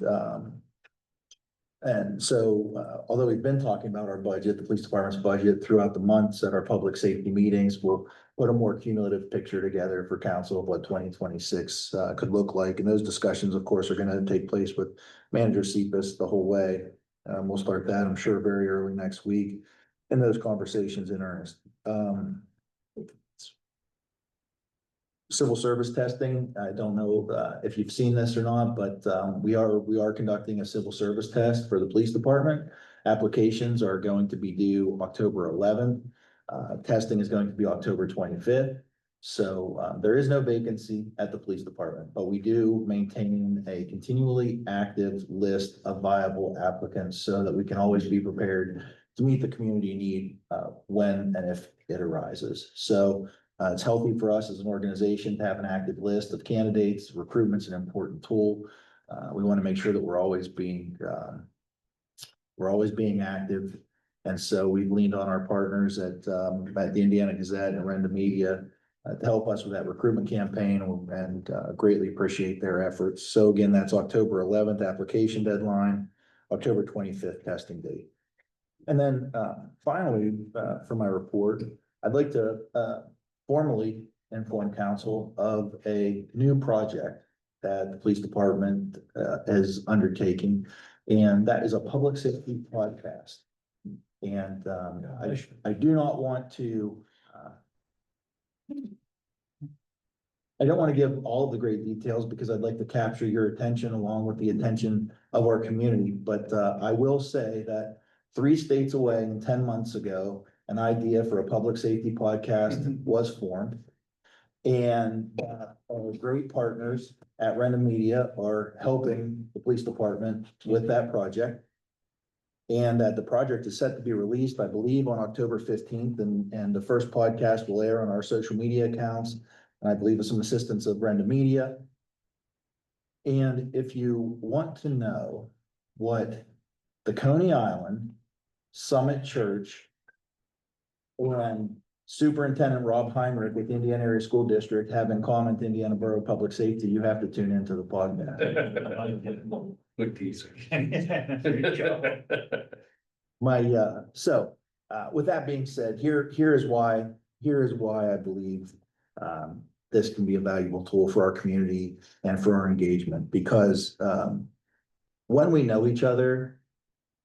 so, although we've been talking about our budget, the police department's budget throughout the months at our public safety meetings, we'll put a more cumulative picture together for council of what 2026 could look like. And those discussions, of course, are going to take place with Manager Sebas the whole way. We'll start that, I'm sure, very early next week, and those conversations in earnest. Civil service testing, I don't know if you've seen this or not, but we are conducting a civil service test for the police department. Applications are going to be due October 11th. Testing is going to be October 25th. So there is no vacancy at the police department, but we do maintain a continually active list of viable applicants so that we can always be prepared to meet the community need when and if it arises. So it's healthy for us as an organization to have an active list of candidates. Recruitment's an important tool. We want to make sure that we're always being active. And so we've leaned on our partners at the Indiana Gazette and Renda Media to help us with that recruitment campaign, and greatly appreciate their efforts. So again, that's October 11th application deadline, October 25th testing date. And then finally, for my report, I'd like to formally inform council of a new project that the police department is undertaking, and that is a public safety podcast. And I do not want to, I don't want to give all of the great details because I'd like to capture your attention along with the attention of our community. But I will say that 3 states away and 10 months ago, an idea for a public safety podcast was formed. And our great partners at Random Media are helping the police department with that project. And that the project is set to be released, I believe, on October 15th, and the first podcast will air on our social media accounts. And I believe with some assistance of Random Media. And if you want to know what the Coney Island Summit Church and Superintendent Rob Heinrich with Indiana Area School District have in common to Indiana Borough Public Safety, you have to tune into the podcast. Good teaser. With that being said, here is why I believe this can be a valuable tool for our community and for our engagement, because when we know each other,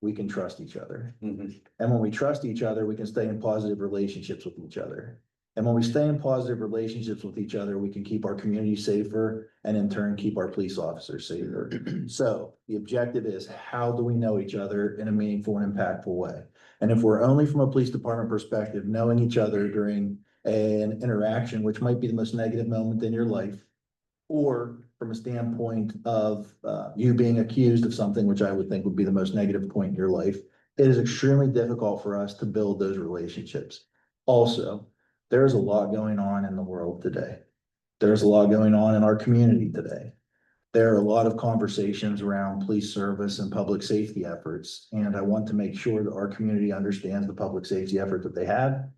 we can trust each other. Mhm. And when we trust each other, we can stay in positive relationships with each other. And when we stay in positive relationships with each other, we can keep our community safer and in turn, keep our police officers safer. So the objective is, how do we know each other in a meaningful and impactful way? And if we're only from a police department perspective, knowing each other during an interaction, which might be the most negative moment in your life, or from a standpoint of you being accused of something, which I would think would be the most negative point in your life, it is extremely difficult for us to build those relationships. Also, there's a lot going on in the world today. There's a lot going on in our community today. There are a lot of conversations around police service and public safety efforts, and I want to make sure that our community understands the public safety effort that they have,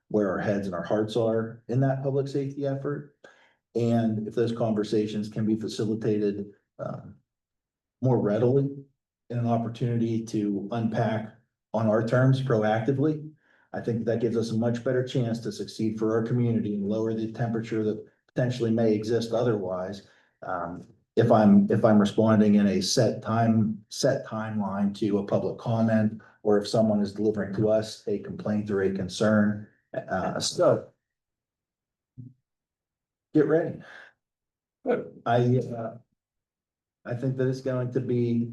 where our heads and our hearts are in that public safety effort. And if those conversations can be facilitated more readily in an opportunity to unpack on our terms proactively, I think that gives us a much better chance to succeed for our community and lower the temperature that potentially may exist otherwise. If I'm responding in a set timeline to a public comment, or if someone is delivering to us a complaint or a concern, so get ready. Good. I think that it's going to be,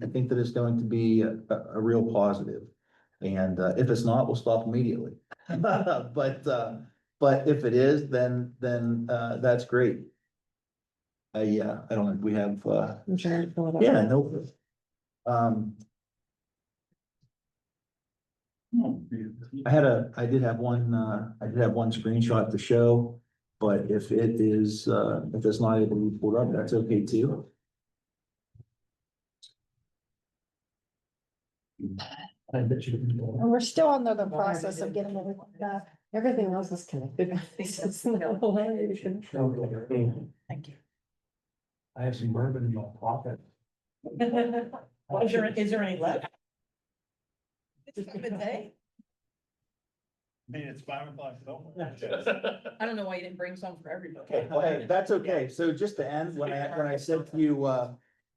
a real positive. And if it's not, we'll stop immediately. But if it is, then that's great. Yeah, I don't know, we have, I'm trying to pull it up. yeah, no. I did have one screenshot to show, but if it is, if it's not able to be pulled up, that's okay too. I bet you can go. And we're still under the process of getting everything back. Everything else is connected. It's not hilarious. Thank you. I have some bourbon in my pocket. Is there any left? It's a good day. I mean, it's 5 o'clock somewhere. I don't know why you didn't bring some for everybody. Okay, well, hey, that's okay. So just to end, when I said to you,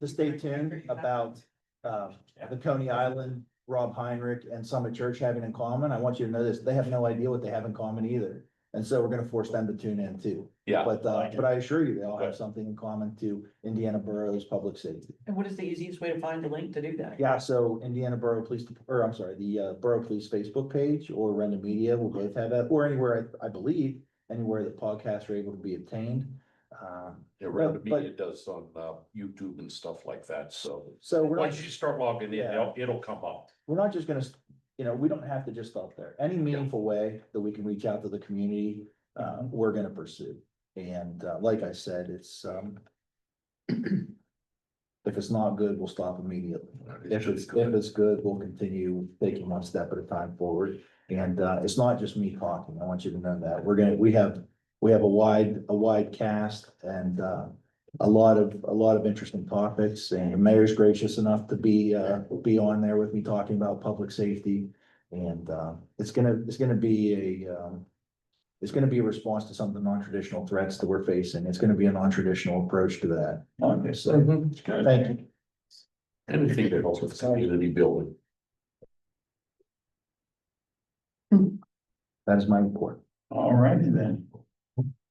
to stay tuned about, the Coney Island, Rob Heinrich and Summit Church having in common, I want you to know this, they have no idea what they have in common either. And so we're gonna force them to tune in too. Yeah. But I assure you, they all have something in common to Indiana Borough's public safety. And what is the easiest way to find the link to do that? Yeah, so Indiana Borough Police, or I'm sorry, the Borough Police Facebook page or Random Media will both have that, or anywhere, I believe, anywhere that podcasts are able to be obtained. Yeah, Random but- Media does on YouTube and stuff like that, so. So we're not, Once you start logging in, Yeah. it'll come up. we're not just gonna, we don't have to just stop there. Any meaningful way that we can reach out to the community, we're gonna pursue. And like I said, it's if it's not good, we'll stop immediately. If it's good, we'll continue taking one step at a time forward. And it's not just me talking. I want you to know that we have a wide cast and a lot of interesting topics, and the mayor's gracious enough to be on there with me talking about public safety. And it's gonna be a response to some of the non-traditional threats that we're facing. It's gonna be a non-traditional approach to that. Okay, so thank you. Anything that helps with community building. That is my report. All righty then.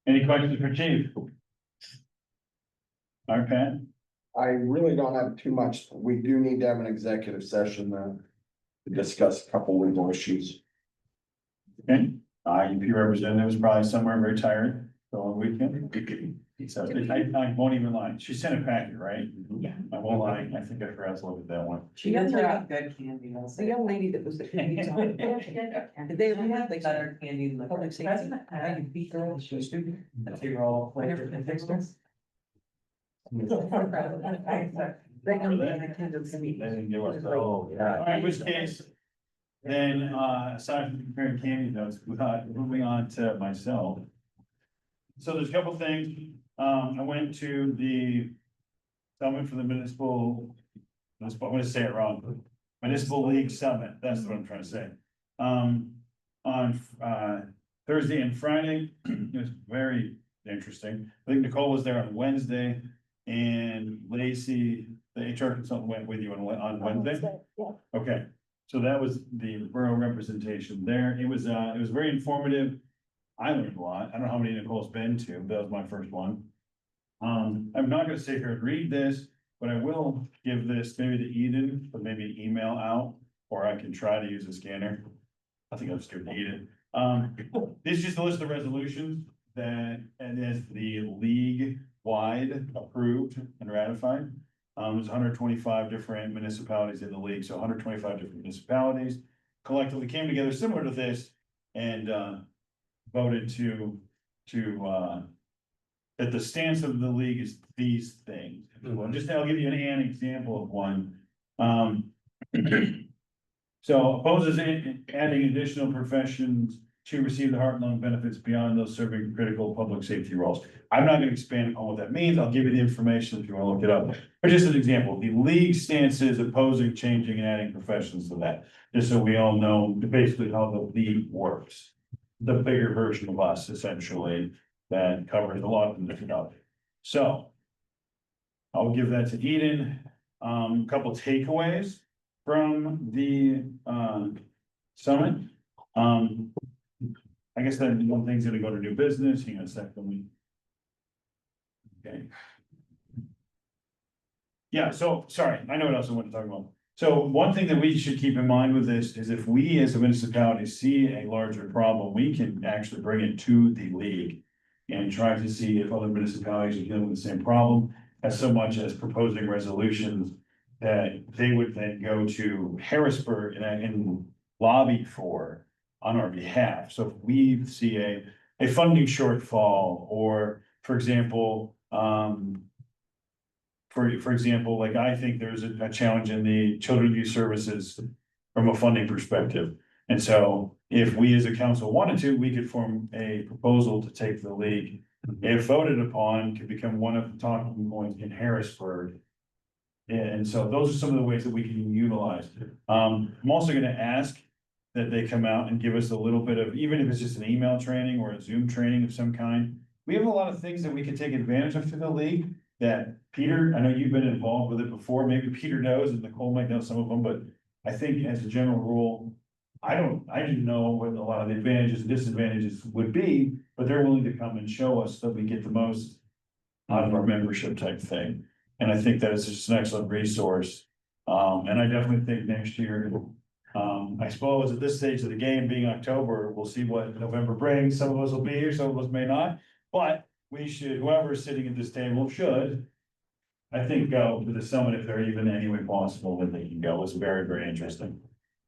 Any questions for chief? All right, Pat? I really don't have too much. We do need to have an executive session to discuss a couple legal issues. Okay, UP representative is probably somewhere very tired. So on weekend. So I won't even lie. She sent a packet, right? Yeah. I won't lie. I think I forgot to look at that one. She does have good candy, I'll The say. young lady that was the candy. Did they have like better candy than the Public safety. president? I think beat girl, she was stupid. That they were all flavored and fixed us. They don't make the candles sweet. They didn't give us. Oh, yeah. All right, in which case, then, aside from comparing candy notes, moving on to myself. So there's a couple things, I went to the summit for the I'm gonna say it wrong, Municipal League Summit, that's what I'm trying to say. On, Thursday and Friday, it was very interesting. I think Nicole was there on Wednesday, and Lacey, the HR consultant, went with you on Wednesday. Yeah. Okay, so that was the borough representation there. It was very informative. I learned a lot. I don't know how many Nicole's been to, but that was my first one. I'm not gonna sit here and read this, but I will give this maybe to Eden, but maybe email out, or I can try to use a scanner. I think I'll just give it to Eden. This is just a list of resolutions that, and is the league-wide approved and ratified. There's 125 different municipalities in the league, so 125 different municipalities collectively came together similar to this and voted to that the stance of the league is these things. Well, just I'll give you an example of one. So opposes adding additional professions to receive the heart and lung benefits beyond those serving critical public safety roles. I'm not gonna expand on what that means. I'll give you the information if you wanna look it up. But just an example, the league stance is opposing changing and adding professions to that, just so we all know basically how the league works. The bigger version of us essentially that covers a lot of different out there. So I'll give that to Eden. A couple takeaways from the summit. I guess that one thing's gonna go to new business. Hang on a second. Okay. Yeah, so sorry, I know what else I want to talk about. So one thing that we should keep in mind with this is if we as a municipality see a larger problem, we can actually bring it to the league. And try to see if other municipalities are dealing with the same problem, as so much as proposing resolutions. That they would then go to Harrisburg and lobby for on our behalf. So if we see a funding shortfall, or for example, for example, like I think there's a challenge in the children youth services from a funding perspective. And so if we as a council wanted to, we could form a proposal to take the league. If voted upon, could become one of the talking points in Harrisburg. And so those are some of the ways that we can utilize. I'm also gonna ask that they come out and give us a little bit of, even if it's just an email training or a Zoom training of some kind. We have a lot of things that we can take advantage of through the league that Peter, I know you've been involved with it before, maybe Peter knows and Nicole might know some of them, but I think as a general rule, I didn't know what a lot of the advantages and disadvantages would be, but they're willing to come and show us that we get the most out of our membership type thing. And I think that is just an excellent resource. And I definitely think next year, I suppose at this stage of the game being October, we'll see what November brings. Some of us will be here, some of us may not, but we should, whoever's sitting at this table should, I think, go to the summit if they're even any way possible that they can go. It's very, very interesting.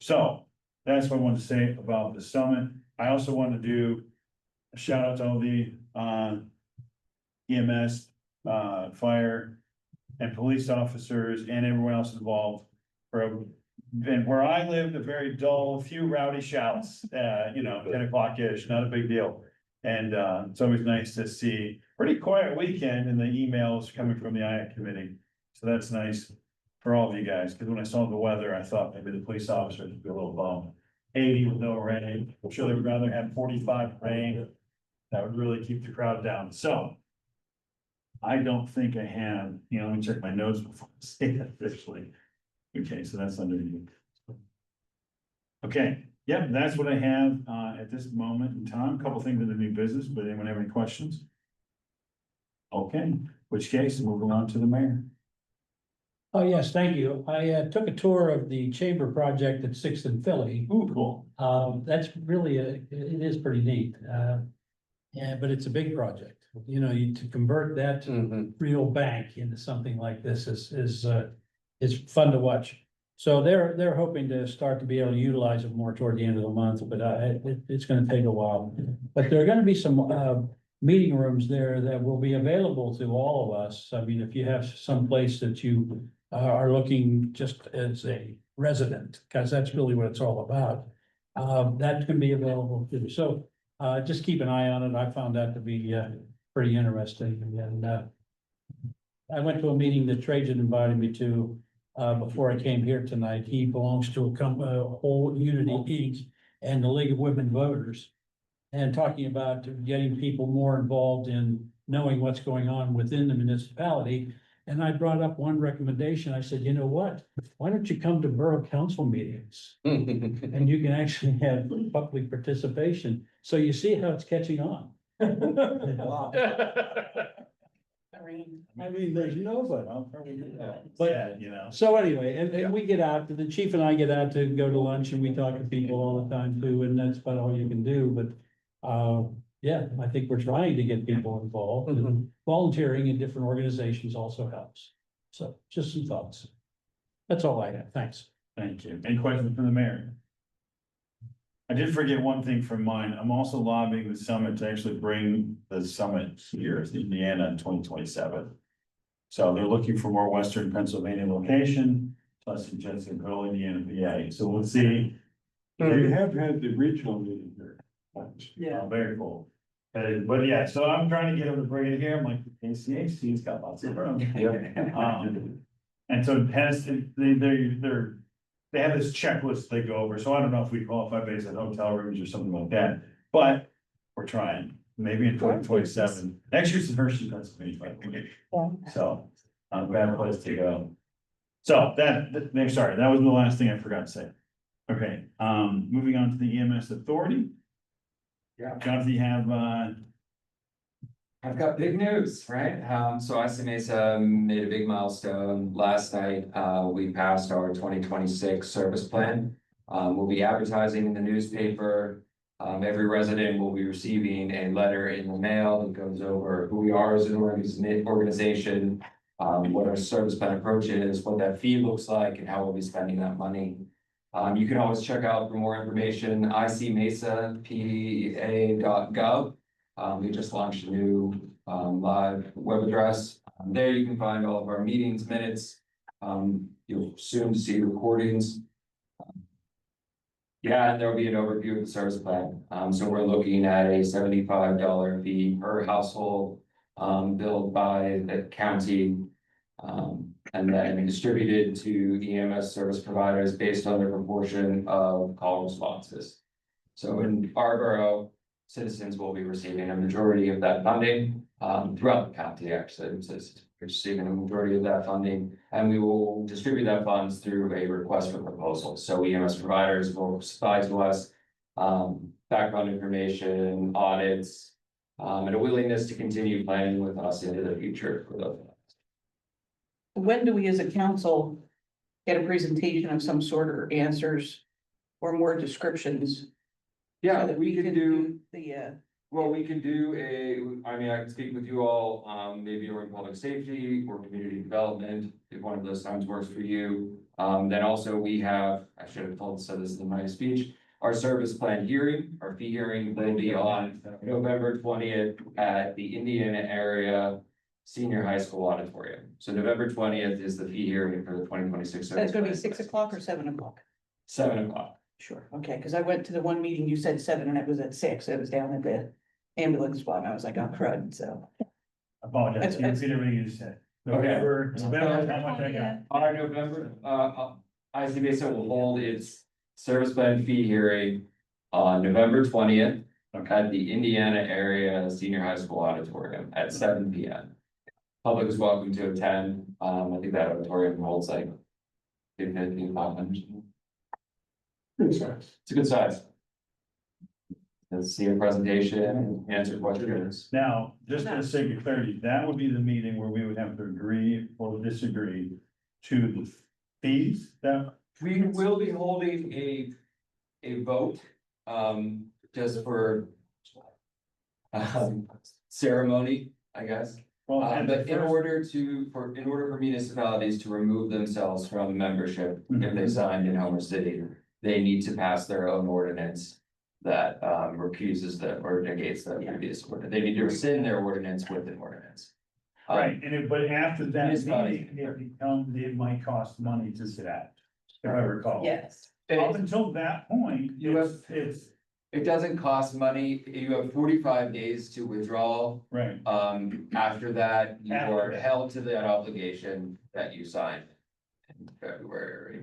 So that's what I wanted to say about the summit. I also want to do a shout out to all the EMS, fire and police officers and everyone else involved for, and where I lived, a very dull, few rowdy shouts, 10 o'clock-ish, not a big deal. And it's always nice to see pretty quiet weekend and the emails coming from the IAC committee. So that's nice for all of you guys, because when I saw the weather, I thought maybe the police officers would be a little bummed. 80 with no rain. I'm sure they would rather have 45 rain. That would really keep the crowd down. So I don't think I have, let me check my notes before I say that officially. Okay, so that's underneath. Okay, yep, that's what I have at this moment in time. A couple things in the new business, but anyone have any questions? Okay, which case, moving on to the mayor. Oh, yes, thank you. I took a tour of the chamber project at Sixth and Philly. Ooh, cool. That's really, it is pretty neat. Yeah, but it's a big project, you know, to convert that real bank into something like this is fun to watch. So they're hoping to start to be able to utilize it more toward the end of the month, but it's gonna take a while. But there are gonna be some meeting rooms there that will be available to all of us. I mean, if you have some place that you are looking just as a resident, because that's really what it's all about. That can be available too. So just keep an eye on it. I found that to be pretty interesting, and I went to a meeting that Trajan invited me to before I came here tonight. He belongs to a whole Unity Inc. and the League of Women Voters, and talking about getting people more involved in knowing what's going on within the municipality. And I brought up one recommendation. I said, you know what? Why don't you come to borough council meetings? And you can actually have public participation. So you see how it's catching on. I mean, there's nobody. But, you know. so anyway, and we get out, the chief and I get out to go to lunch and we talk to people all the time too, and that's about all you can do, but. Yeah, I think we're trying to get people involved, and volunteering in different organizations also helps. So just some thoughts. That's all I have, thanks. Thank you. Any questions from the mayor? I did forget one thing from mine. I'm also lobbying the summit to actually bring the summit here to Indiana in 2027. So they're looking for more Western Pennsylvania location, plus suggesting Borough, Indiana, PA. So we'll see. We have had the regional meeting here. Yeah, very cool. But yeah, so I'm trying to get them to bring it here. I'm like, ACHC's got lots of room. And so it has, they have this checklist they go over. So I don't know if we qualify based on hotel rooms or something like that, but we're trying. Maybe in 2027. Next year's in Hershey, Pennsylvania, by the way. So, bad place to go. So sorry, that was the last thing I forgot to say. Okay, moving on to the EMS authority. Yeah. Jonathan, you have, I've got big news, right? So IC Mesa made a big milestone last night. We passed our 2026 service plan. We'll be advertising in the newspaper. Every resident will be receiving a letter in the mail that goes over who we are as an organization, what our service plan approach is, what that fee looks like, and how we'll be spending that money. You can always check out for more information, icmesapa.gov. We just launched a new live web address. There you can find all of our meetings, minutes. You'll soon see recordings. Yeah, and there'll be an overview of the service plan. So we're looking at a $75 fee per household billed by the county. And then distributed to EMS service providers based on their proportion of call responses. So in our borough, citizens will be receiving a majority of that funding, throughout the county, actually, citizens receiving a majority of that funding, and we will distribute that funds through a request for proposal. So EMS providers will supply to us, background information, audits, and a willingness to continue planning with us into the future for those. When do we as a council get a presentation of some sort or answers or more descriptions? Yeah, so that we can do, the well, we can do I can speak with you all, maybe you're in public safety or community development, if one of those times works for you. Then also we have, I should have said this in my speech, our service plan hearing, our fee hearing will be on November 20th at the Indiana area Senior High School Auditorium. So November 20th is the fee hearing for the 2026. That's gonna be 6 o'clock or 7 o'clock? 7 o'clock. Sure, okay, because I went to the one meeting, you said 7 and it was at 6, it was down at the ambulance spot, and I was like, oh crud, so. I apologize, you repeat everything you said. November, how much I got? On November, IC Mesa will hold its service plan fee hearing on November 20th at the Indiana area Senior High School Auditorium at 7 p.m. Public is welcome to attend. I think that auditorium holds like 500. It's a good size. Let's see a presentation, answer questions. Now, just for the sake of clarity, that would be the meeting where we would have to agree or disagree to the fees that. We will be holding a vote, just for ceremony, I guess. Well, and the But in first- order for municipalities to remove themselves from membership, if they signed in Homer City, they need to pass their own ordinance that recuses them or negates the previous ordinance. They need to rescind their ordinance with an ordinance. Right, and but after that Municipalities. meeting, it might cost money to sit out, if I recall. Yes. Up until that point, You have- it's, It doesn't cost money. You have 45 days to withdraw. right, After that, you After are that. held to that obligation that you signed in February.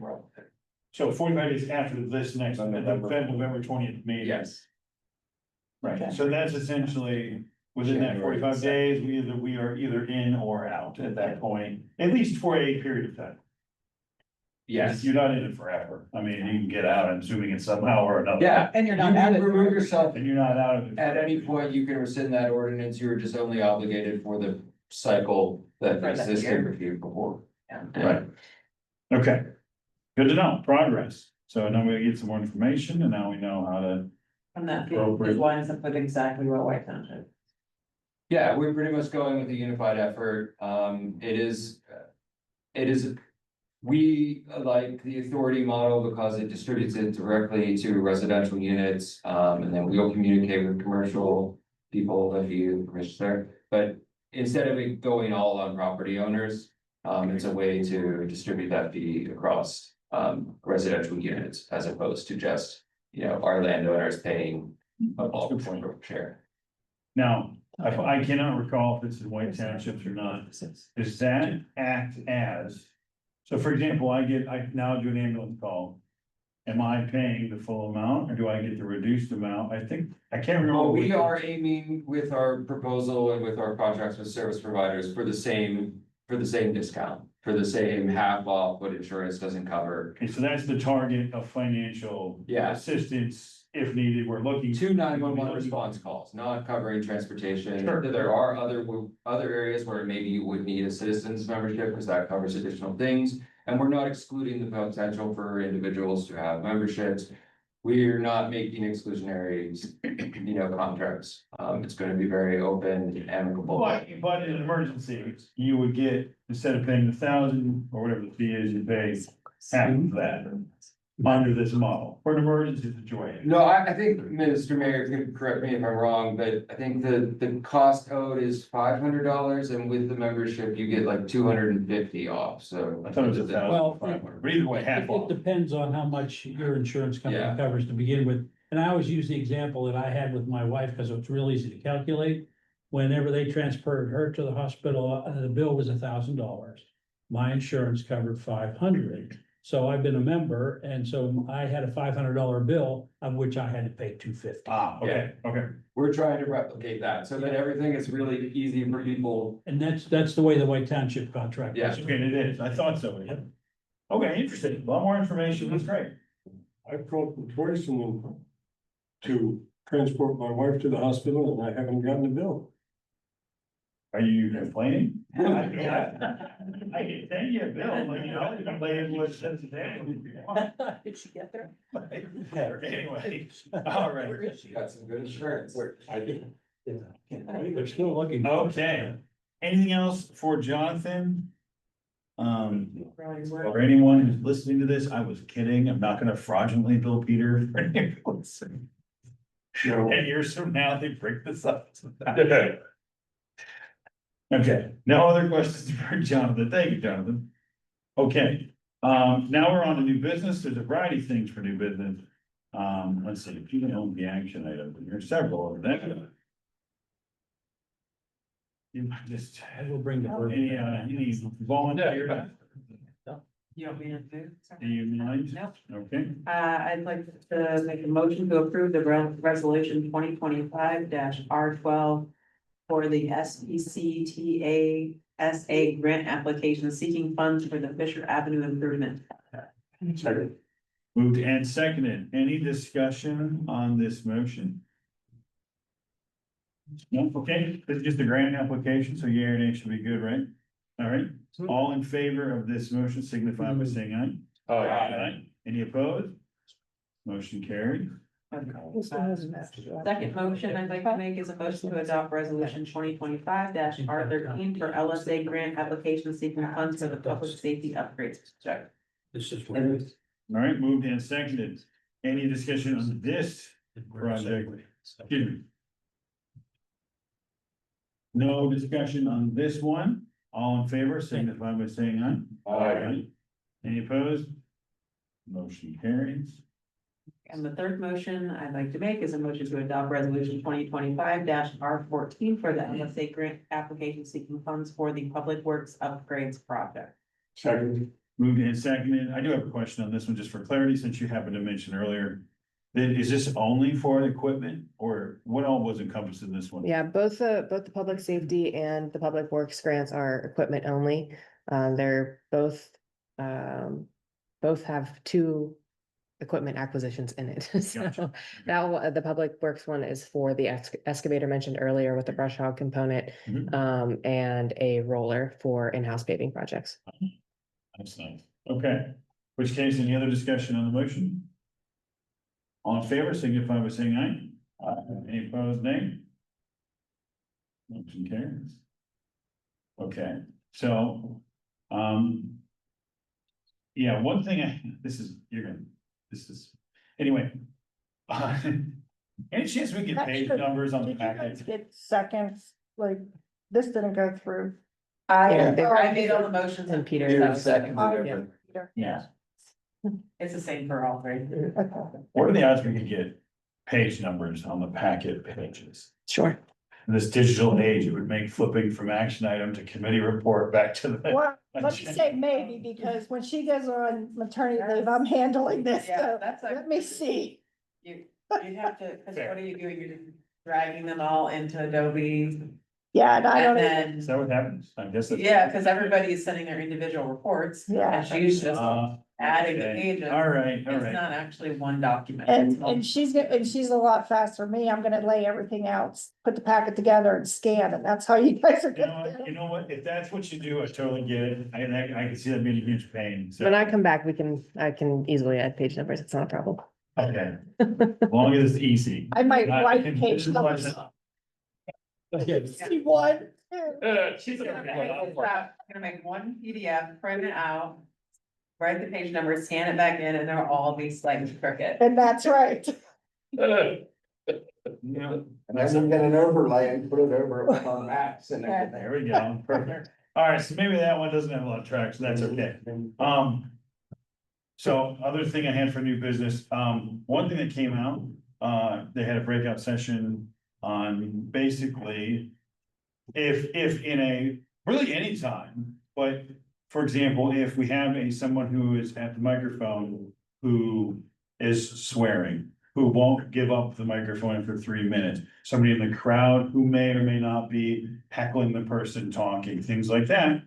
so 45 days after this next, November 20th meeting. Yes. Right, so that's essentially, within that January 45 days, we are either in or out at that point, at least for a period of time. Yes. You're not in it forever, I mean, you can get out, I'm assuming it somehow or another. Yeah, And you're you not can out of remove it. yourself. And you're not out of it. At any point, you can rescind that ordinance. You are just only obligated for the cycle that For that existed year. with you before. Right. Okay, good to know, progress, so now we get some more information, and now we know how to, And that Appropriate. it lines up with exactly what White Township. Yeah, we're pretty much going with a unified effort. It is. We like the authority model because it distributes it directly to residential units. And then we'll communicate with commercial people that you permission there. But instead of it going all on property owners, it's a way to distribute that fee across residential units as opposed to just, our landowners paying a bulk share. now, I cannot recall if it's in White Townships or not. Does that act as, so for example, I now do an ambulance call. Am I paying the full amount or do I get the reduced amount? I can't remember. Well, we which- are aiming with our proposal and with our contracts with service providers for the same discount. For the same half off what insurance doesn't cover. Okay, so that's the target of financial. Yeah. Assistance if needed, we're looking. 911 response calls, not covering transportation. Sure. There are other areas where maybe you would need a citizens membership because that covers additional things. And we're not excluding the potential for individuals to have memberships. We're not making exclusionary, contracts. It's going to be very open, amicable. But in an emergency, you would get, instead of paying 1,000 or whatever the fee is, you pay half of that. Under this model, for an emergency situation. No, I think, Mr. Mayor, you can correct me if I'm wrong, but I think the cost owed is $500 and with the membership, you get like 250 off, so. I thought it was Well, 1,500, but either way, half It off. depends on how much your insurance company Yeah. covers to begin with. And I always use the example that I had with my wife because it's real easy to calculate. Whenever they transferred her to the hospital, the bill was $1,000. My insurance covered $500. So I've been a member, and so I had a $500 bill, of which I had to pay $250. Okay. We're trying to replicate that, so that everything is really easy for people. And that's the way the White Township contract. Yeah. is. Okay, it is, I thought so, yeah. Okay, interesting, a lot more information, that's great. I've called them twice and to transport my wife to the hospital and I haven't gotten a bill. Are you complaining? I can send you a bill, but you can play it with sense today. Did she get there? Anyway, all right. She got some good insurance. I did. They're still looking. Okay, anything else for Jonathan? For anyone who's listening to this, I was kidding, I'm not gonna fraudulently bill Peter for any listening. No. 10 years from now, they break this up. Okay, no other questions for Jonathan, thank you, Jonathan. Okay, now we're on to new business, there's a variety of things for new business. Let's see, if you can own the action items, there's several of them. You just, I will bring the. any volunteer, You want me to do? do you mind? No. Okay, I'd like to make a motion to approve the resolution 2025-R12 for the SPCTA SA grant application seeking funds for the Fisher Avenue improvement. Second. moved and seconded, any discussion on this motion? No, okay, this is just a grant application, so yeah or nay should be good, right? All right, all in favor of this motion signify by saying aye. Aye. Any opposed? Motion carried. Second motion I'd like to make is a motion to adopt resolution 2025-R13 for LSA grant application seeking funds for the public safety upgrades project. This is. All right, moved and seconded. Any discussion on this project? Excuse me. No discussion on this one. All in favor, signify by saying aye. Aye. Any opposed? Motion carries. And the third motion I'd like to make is a motion to adopt resolution 2025-R14 for the LSA grant application seeking funds for the public works upgrades project. Second. Moved and seconded. I do have a question on this one, just for clarity, since you happened to mention earlier. Then is this only for equipment, or what all was encompassed in this one? Yeah, both the public safety and the public works grants are equipment only. They're both have two equipment acquisitions in it. So Gotcha. the public works one is for the excavator mentioned earlier with the brush hog component, Mhm. and a roller for in-house paving projects. That's nice. Okay, which case, any other discussion on the motion? All in favor, signify by saying aye. Any opposed, nay? Motion carries. Okay, so, yeah, one thing anyway. Any chance we get page numbers on the Did you guys package? get seconds, like, this didn't go through. I Yeah. made all the motions And Peter. Peter that was seconded second. it. Yeah. It's the same for all three. Okay. What are the odds we could get page numbers on the packet pages? Sure. In this digital age, it would make flipping from action item to committee report back to the. Well, let me say maybe, because when she goes on maternity leave, I'm handling this, Yeah, so that's let me see. You have to, cause what are you doing? You're just dragging them all into Adobe. Yeah, and I don't And even, Is then, that what happens? I guess. that's- yeah, cause everybody is sending their individual reports. Yeah. And she's just adding the Okay. pages. All right, all It's right. not actually one document. It's and multiple. she's a lot faster than me. I'm gonna lay everything out, put the packet together and scan, and that's how you guys are You know what? If that's what you do, I totally get it. I can see that being a huge pain. So, When I come back, I can easily add page numbers. It's not a problem. okay. As long as it's easy. I might Not- write page numbers. See one, two. She's gonna make one PDF, print it out. Write the page number, scan it back in, and they'll all be slightly crooked. And that's right. Yeah. And then we'll get an overlay and put it over on maps and everything. There we go. Perfect. All right, so maybe that one doesn't have a lot of tracks, so that's okay. So other thing I had for new business, one thing that came out, they had a breakout session on basically. If in a, really any time, but for example, if we have someone who is at the microphone who is swearing, who won't give up the microphone for 3 minutes, somebody in the crowd who may or may not be heckling the person talking, things like that.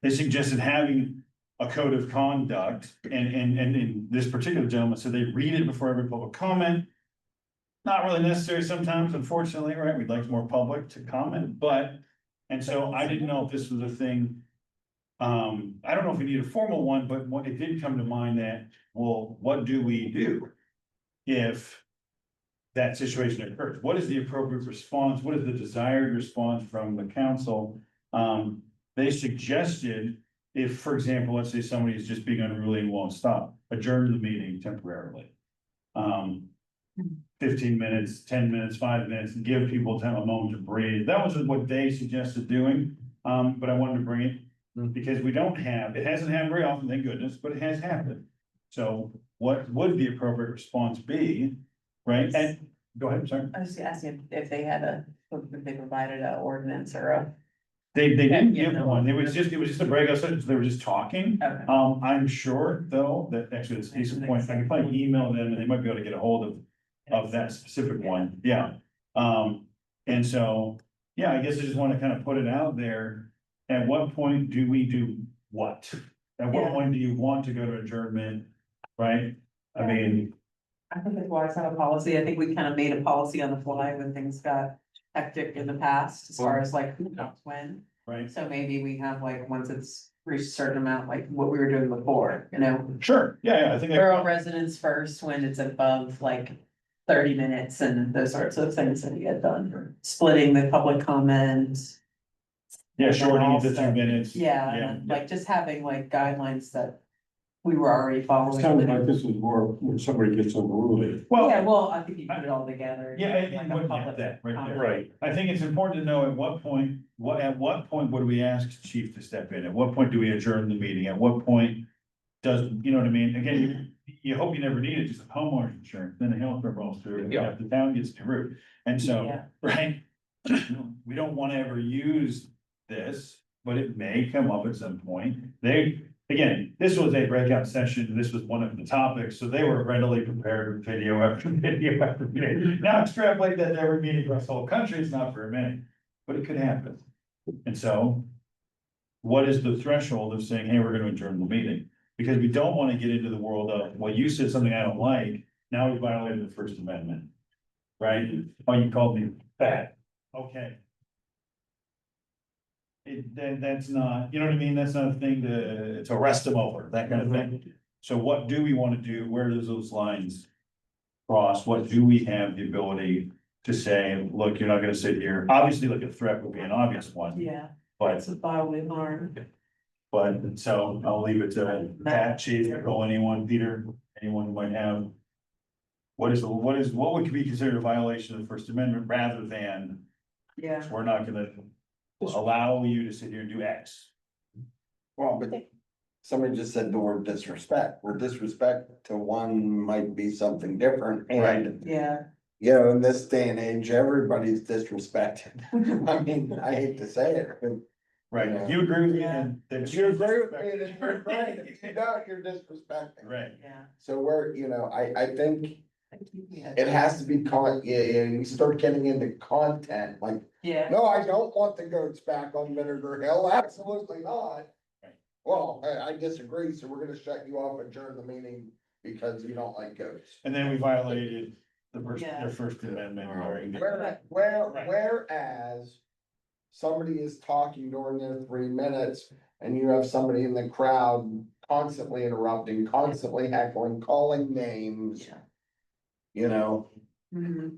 They suggested having a code of conduct, and this particular gentleman said they read it before every public comment. Not really necessary sometimes, unfortunately, right? We'd like more public to comment, and so I didn't know if this was a thing. I don't know if we need a formal one, but it did come to mind that, well, what do we do? If that situation occurs, what is the appropriate response? What is the desired response from the council? They suggested if, for example, let's say somebody is just being unruly and won't stop, adjourn the meeting temporarily. 15 minutes, 10 minutes, 5 minutes, and give people time, a moment to breathe. That was what they suggested doing. But I wanted to bring it because it hasn't happened very often, thank goodness, but it has happened. So what would the appropriate response be, right? And go ahead, sorry. I was just asking if they had if they provided an ordinance or a. They didn't Yeah, give no. one. It was just a breakout session. They were just talking. Okay. I'm sure though, that actually it's a decent point. I can probably email them and they might be able to get a hold of that specific one. Yeah. And so, yeah, I guess I just want to kind of put it out there. At what point do we do what? At what Yeah. point do you want to go to adjournment? Right? I mean, I think it's wise to have a policy. I think we kind of made a policy on the fly when things got hectic in the past, as far as like who knows when. right? So maybe we have like, once it's reached a certain amount, like what we were doing before, Sure. Yeah, I think. Borough residents first when it's above like 30 minutes and those sorts of things that we had done, splitting the public comment. Yeah, and then shortening it to also- 2 minutes. Yeah, and then, like just having like guidelines that we were already It following. sounds like this is more when somebody gets unruly. Yeah, well, I think you put it all together. Yeah, I like think a what public that right there. comment. Right. I think it's important to know at what point would we ask chief to step in? At what point do we adjourn the meeting? At what point does, you know what I mean? Again, you hope you never need it, just homeowner's insurance, then the hailstorm rolls through, and Yeah. half the town gets to roof. And so, Yeah. right? We don't wanna ever use this, but it may come up at some point. Again, this was a breakout session, this was one of the topics, so they were readily prepared with video after video after video. Now extrapolate that to every meeting across the whole country, it's not very many, but it could happen. And so, what is the threshold of saying, hey, we're gonna adjourn the meeting? Because we don't wanna get into the world of, well, you said something I don't like, now we violated the First Amendment. Right? Oh, you called me fat, okay. Then that's not, you know what I mean, that's not a thing to arrest them over, that kind of thing. So what do we wanna do, where does those lines cross, what do we have the ability to say, look, you're not gonna sit here, obviously, like a threat would be an obvious one. Yeah, But, it's a bodily harm. so I'll leave it to Pat, Chief, or anyone, Peter, anyone who might have. What would be considered a violation of the First Amendment rather than, Yeah. we're not gonna allow you to sit here and do X. Well, but somebody just said the word disrespect, where disrespect to one might be something different, and. Yeah, You know, in this day and age, everybody's disrespected. I mean, I hate to say it, but. Right, if you agree with me, then. If you agree with me, then you're right, if you don't, you're disrespecting. Right, yeah. So we're, I think it has to be you start getting into content, like, Yeah. no, I don't want the goats back on Vinegar Hill, absolutely not. Right. Well, I disagree, so we're gonna shut you off, adjourn the meeting because you don't like goats. and then we violated Yeah. their First Amendment. Whereas somebody is talking during their 3 minutes and you have somebody in the crowd constantly interrupting, constantly heckling, calling names. Yeah. You know, Mhm.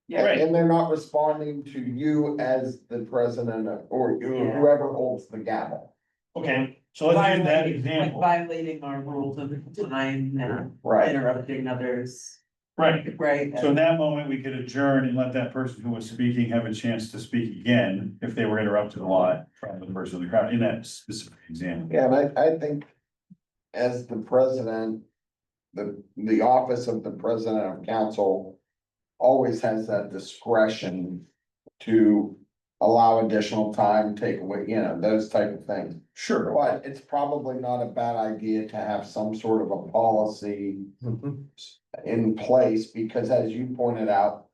and they're not responding to you as the president or Yeah. whoever holds the gavel. Okay, so let's use that Violating, like example. violating our rules of time and Right. interrupting others. Right, Right. so in that moment, we could adjourn and let that person who was speaking have a chance to speak again if they were interrupted a lot from the person in the crowd, in that specific example. Yeah, and I think as the president, the office of the president of council always has that discretion to allow additional time, take away, those type of things. Sure. But it's probably not a bad idea to have some sort of a policy in place, because as you pointed out,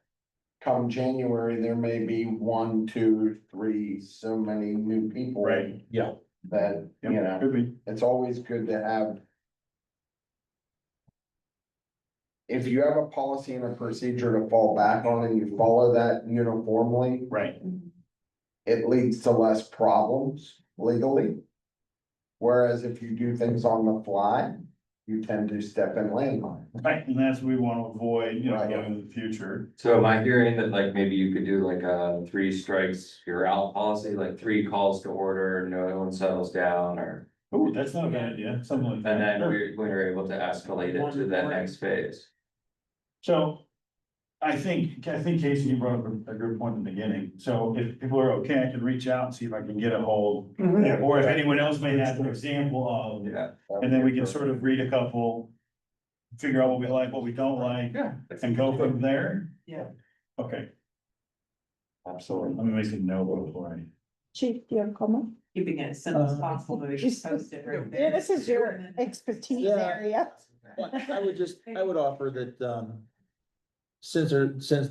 come January, there may be 1, 2, 3, so many new people. Right, yeah. That, Yep, could be. it's always good to have. If you have a policy and a procedure to fall back on and you follow that uniformly, Right, it leads to less problems legally. Whereas if you do things on the fly, you tend to step in landmines. right, and that's what we want to avoid, Right. going in the future. So am I hearing that like maybe you could do like a 3 strikes, you're out policy, like 3 calls to order, no one settles down or. Oh, that's not a bad idea, something like that. And then we're able to escalate it to that next phase. So, I think Casey, you brought up a good point in the beginning, so if people are okay, I can reach out and see if I can get a hold. Or if anyone else may have an example of, Yeah. and then we can sort of read a couple. Figure out what we like, what we don't like, and go from there. Yeah. Okay, Absolutely. let me make a note before I. Chief, do you have a comment? Keeping it as simple as possible, but we just post it right there. Yeah, this is your expertise Yeah. area. I would offer that, since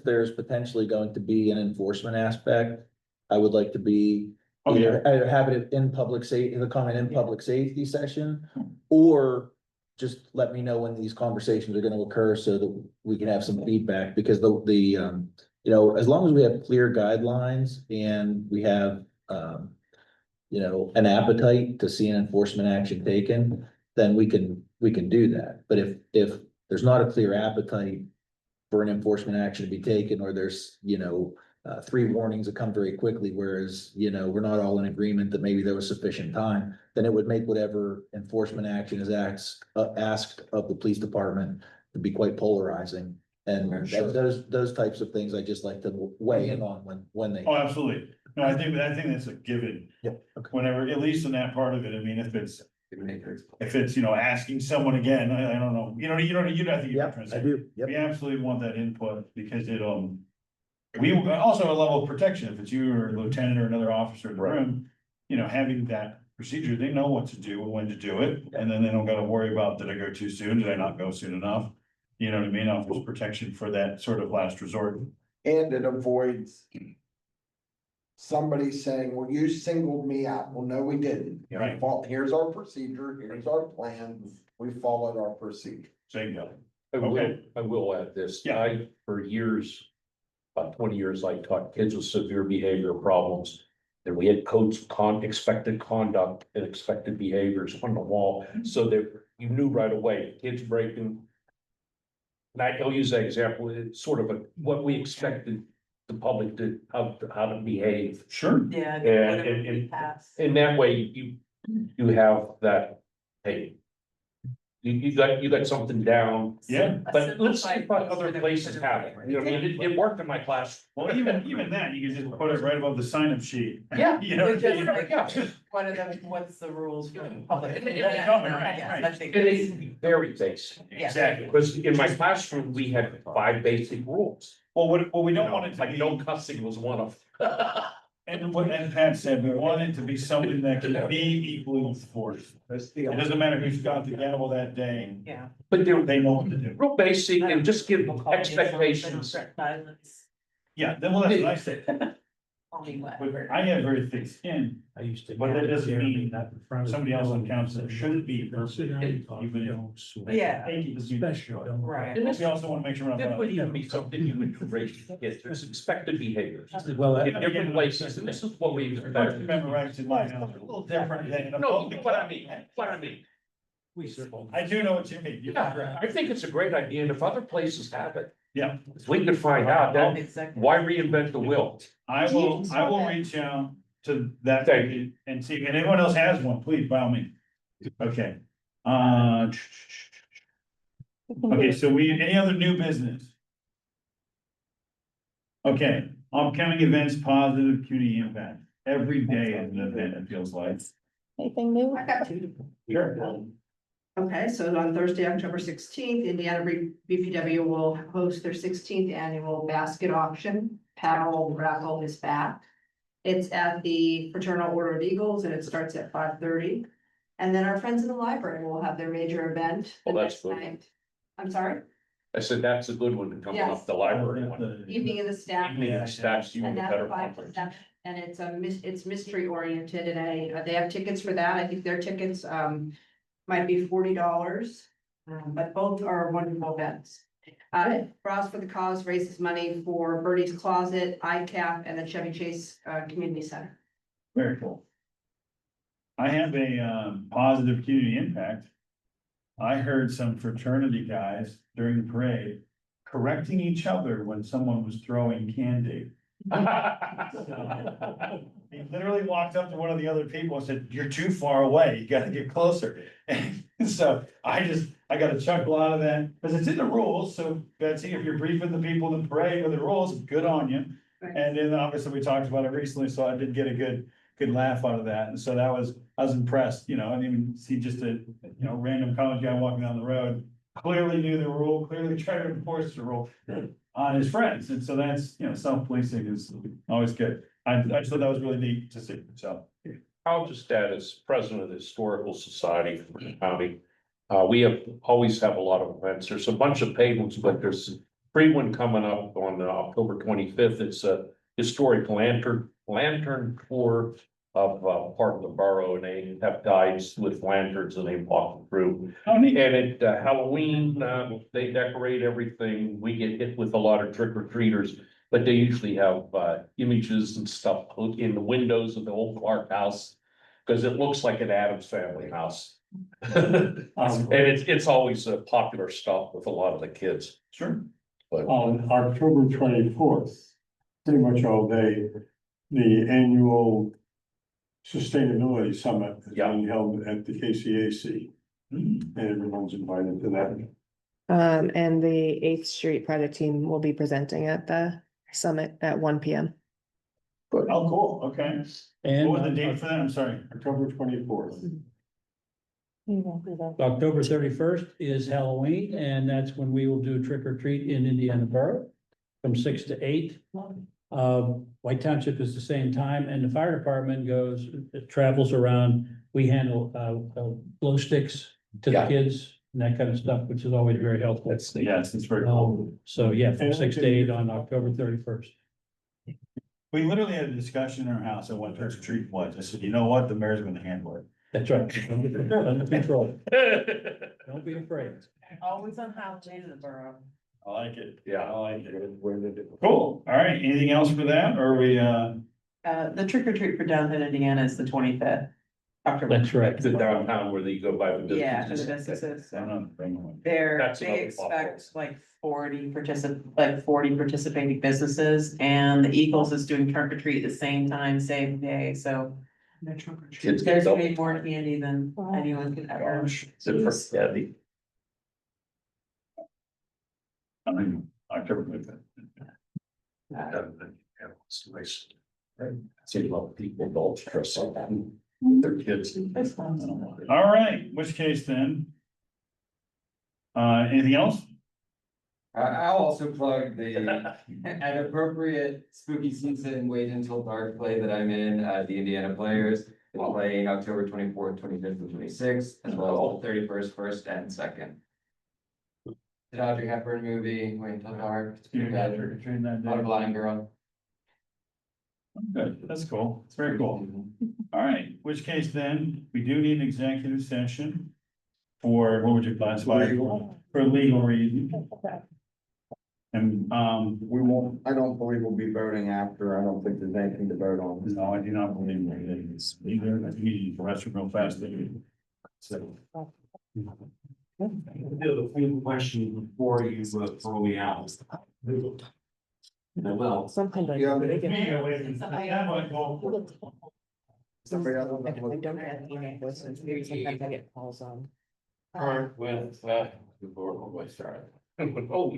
there's potentially going to be an enforcement aspect, I would like to be Oh, yeah. either have it in public the comment in public safety session, or just let me know when these conversations are gonna occur so that we can have some feedback, because as long as we have clear guidelines and we have, an appetite to see an enforcement action taken, then we can do that. But if there's not a clear appetite, for an enforcement action to be taken, or there's, 3 warnings that come very quickly, whereas, we're not all in agreement that maybe there was sufficient time, then it would make whatever enforcement action is asked of the police department to be quite polarizing. And Sure. those types of things I just like to weigh in on when they. Oh, absolutely. No, I think that's a given. Yep, okay. Whenever, at least in that part of it, I mean, if it's, asking someone again, I don't know, you know, I think. Yep, I do, yep. We absolutely want that input because we also a level of protection, if it's you or a lieutenant or another officer in the room, having that procedure, they know what to do and when to do it. And then they don't gotta worry about, did I go too soon? Did I not go soon enough? You know what I mean? Offers protection for that sort of last resort. And it avoids somebody saying, well, you singled me out. Well, no, we didn't. Right. Well, here's our procedure, here's our plan, we followed our procedure. Same go. I will add this. Yeah. For years, about 20 years, I taught kids with severe behavioral problems. And we had codes of expected conduct and expected behaviors on the wall, so that you knew right away, kids breaking. And I'll use that example, it's sort of what we expected the public to, how to behave. Sure. Yeah. And- whatever we and- pass. And that way you have that, hey. You got something down. Yeah. But let's see what other places have it. You know, I mean, it worked in my class. Well, even that, you can just put it right above the sign-up sheet. Yeah. You know, Which is like, Yeah. one of them, what's the rules for public? Right, Yeah, right. I think And it's- it's very basic. Exactly. Because in my classroom, we had 5 basic rules. Well, what we don't You know, want it to like be, no cussing was one of them. and what Pat said, we want it to be something that can be equally enforced. It doesn't matter who's got the gavel that day, Yeah. But they're they know what to do. real basic and just give People call me a expectations. threat violence. Yeah, then well, that's what I said. Call me But whatever. I have very thick skin. I used to. But that doesn't Yeah, mean that in front of somebody else on the council building. shouldn't be They'll sit down and talk, even if- don't swear. Yeah. Thank you. Special. don't- Right. And We also want to make sure we're That not. would even be something you would raise kids, there's expected behaviors. Well, In that- different places, and this is what we First expect. Amendment rights in my house are a little different than. No, what I mean. we circle. I do know what you mean. Yeah, I think it's a great idea, and if other places have it. Yeah. If we could find out, then Exactly. why reinvent the wheel? I will reach out to that Thank you. and see, if anyone else has one, please, by all means. Okay. Okay, so any other new business? Okay, upcoming events, positive community impact. Every day is an event, it feels like. Anything new? I got 2. Sure. Okay, so on Thursday, October 16th, Indiana BPW will host their 16th annual basket auction. Paddle raffle is back. It's at the Fraternal Order of Eagles and it starts at 5:30. And then our friends in the library will have their major event. the Well, that's next good. night. I'm sorry, I said, that's a good one to come Yes. off the library one. evening of the staff. Evening of Stacks, you And have a that's better 5 to conference. 7, and it's mystery oriented and they have tickets for that. I think their tickets might be $40. But both are wonderful events. Browse for the Cause raises money for Birdie's Closet, ICAP, and the Chevy Chase Community Center. Very cool. I have a positive community impact. I heard some fraternity guys during the parade correcting each other when someone was throwing candy. He literally walked up to one of the other people and said, "You're too far away, you gotta get closer." And so I got a chuckle out of that, because it's in the rules, so Betsy, if you're briefing the people in the parade with the rules, good on you. Right. And then obviously we talked about it recently, so I did get a good laugh out of that, and so I was impressed, I didn't see just a, random college guy walking down the road. Clearly knew the rule, clearly tried to enforce the rule on his friends, and so that's, self-policing is always good. I just thought that was really neat to see, so. I'll just add, as president of the Historical Society for the county, we always have a lot of events. There's a bunch of paid ones, but there's a free one coming up on October 25th. It's a historic lantern tour of part of the borough, and they have guides with lanterns and they walk through. Oh, neat. And at Halloween, they decorate everything. We get hit with a lot of trick or treaters, but they usually have images and stuff in the windows of the old Clark house, because it looks like an Addams Family house. Awesome. And it's always popular stuff with a lot of the kids. Sure. but On October 24th, pretty much all day, the annual Sustainability Summit is Yeah. being held at the KCAC. And everyone's invited to that. And the 8th Street project team will be presenting at the summit at 1 PM. Oh, cool, okay. And What was the date for that? I'm sorry. October 24th. October 31st is Halloween, and that's when we will do trick or treat in Indiana Borough from 6 to 8. White Township is the same time, and the fire department goes, it travels around. We handle glow sticks to the Yeah. kids and that kind of stuff, which is always very helpful. Yes, it's very cool. So yeah, from 6 to 8 on October 31st. We literally had a discussion in our house on what trick or treat was. I said, you know what? The mayor's gonna handle it. That's right. Under control. Don't be afraid. Always on Halloween in the borough. I like it. Yeah. I like it. Cool. All right. Anything else for that? Or are we, The trick or treat for downtown Indiana is the 25th. October. That's right. the downtown where they go by the businesses. Yeah, for the businesses. I don't know, bring one. That's They another expect like 40 participating businesses, and the Eagles is doing trunk or treat the same time, same day, so. Kids get There's double. way more candy than anyone could ever. Gosh, yeah, I mean, October 25th. See a lot of people, adults dress up, their kids. All right, which case then? Anything else? I'll also plug the an appropriate spooky season, wait until dark play that I'm in, the Indiana Players. It's playing October 24th, 25th, and 26th, as well as the 31st, 1st, and 2nd. The Audrey Hepburn movie, wait until dark. It's pretty Trick good. or treating that Not a day. blind girl. Good, that's cool. It's very cool. All right, which case then, we do need an executive session for, what would you classify? For legal reasons. And, We won't, I don't believe we'll be voting after. I don't think there's anything to vote on. no, I do not believe it's either, I think you need to restroom real fast. So. The final question before you throw me out. Well. Sometimes I. Yeah. Somebody I don't have email voices, maybe sometimes I get calls on. With, before we start. Oh,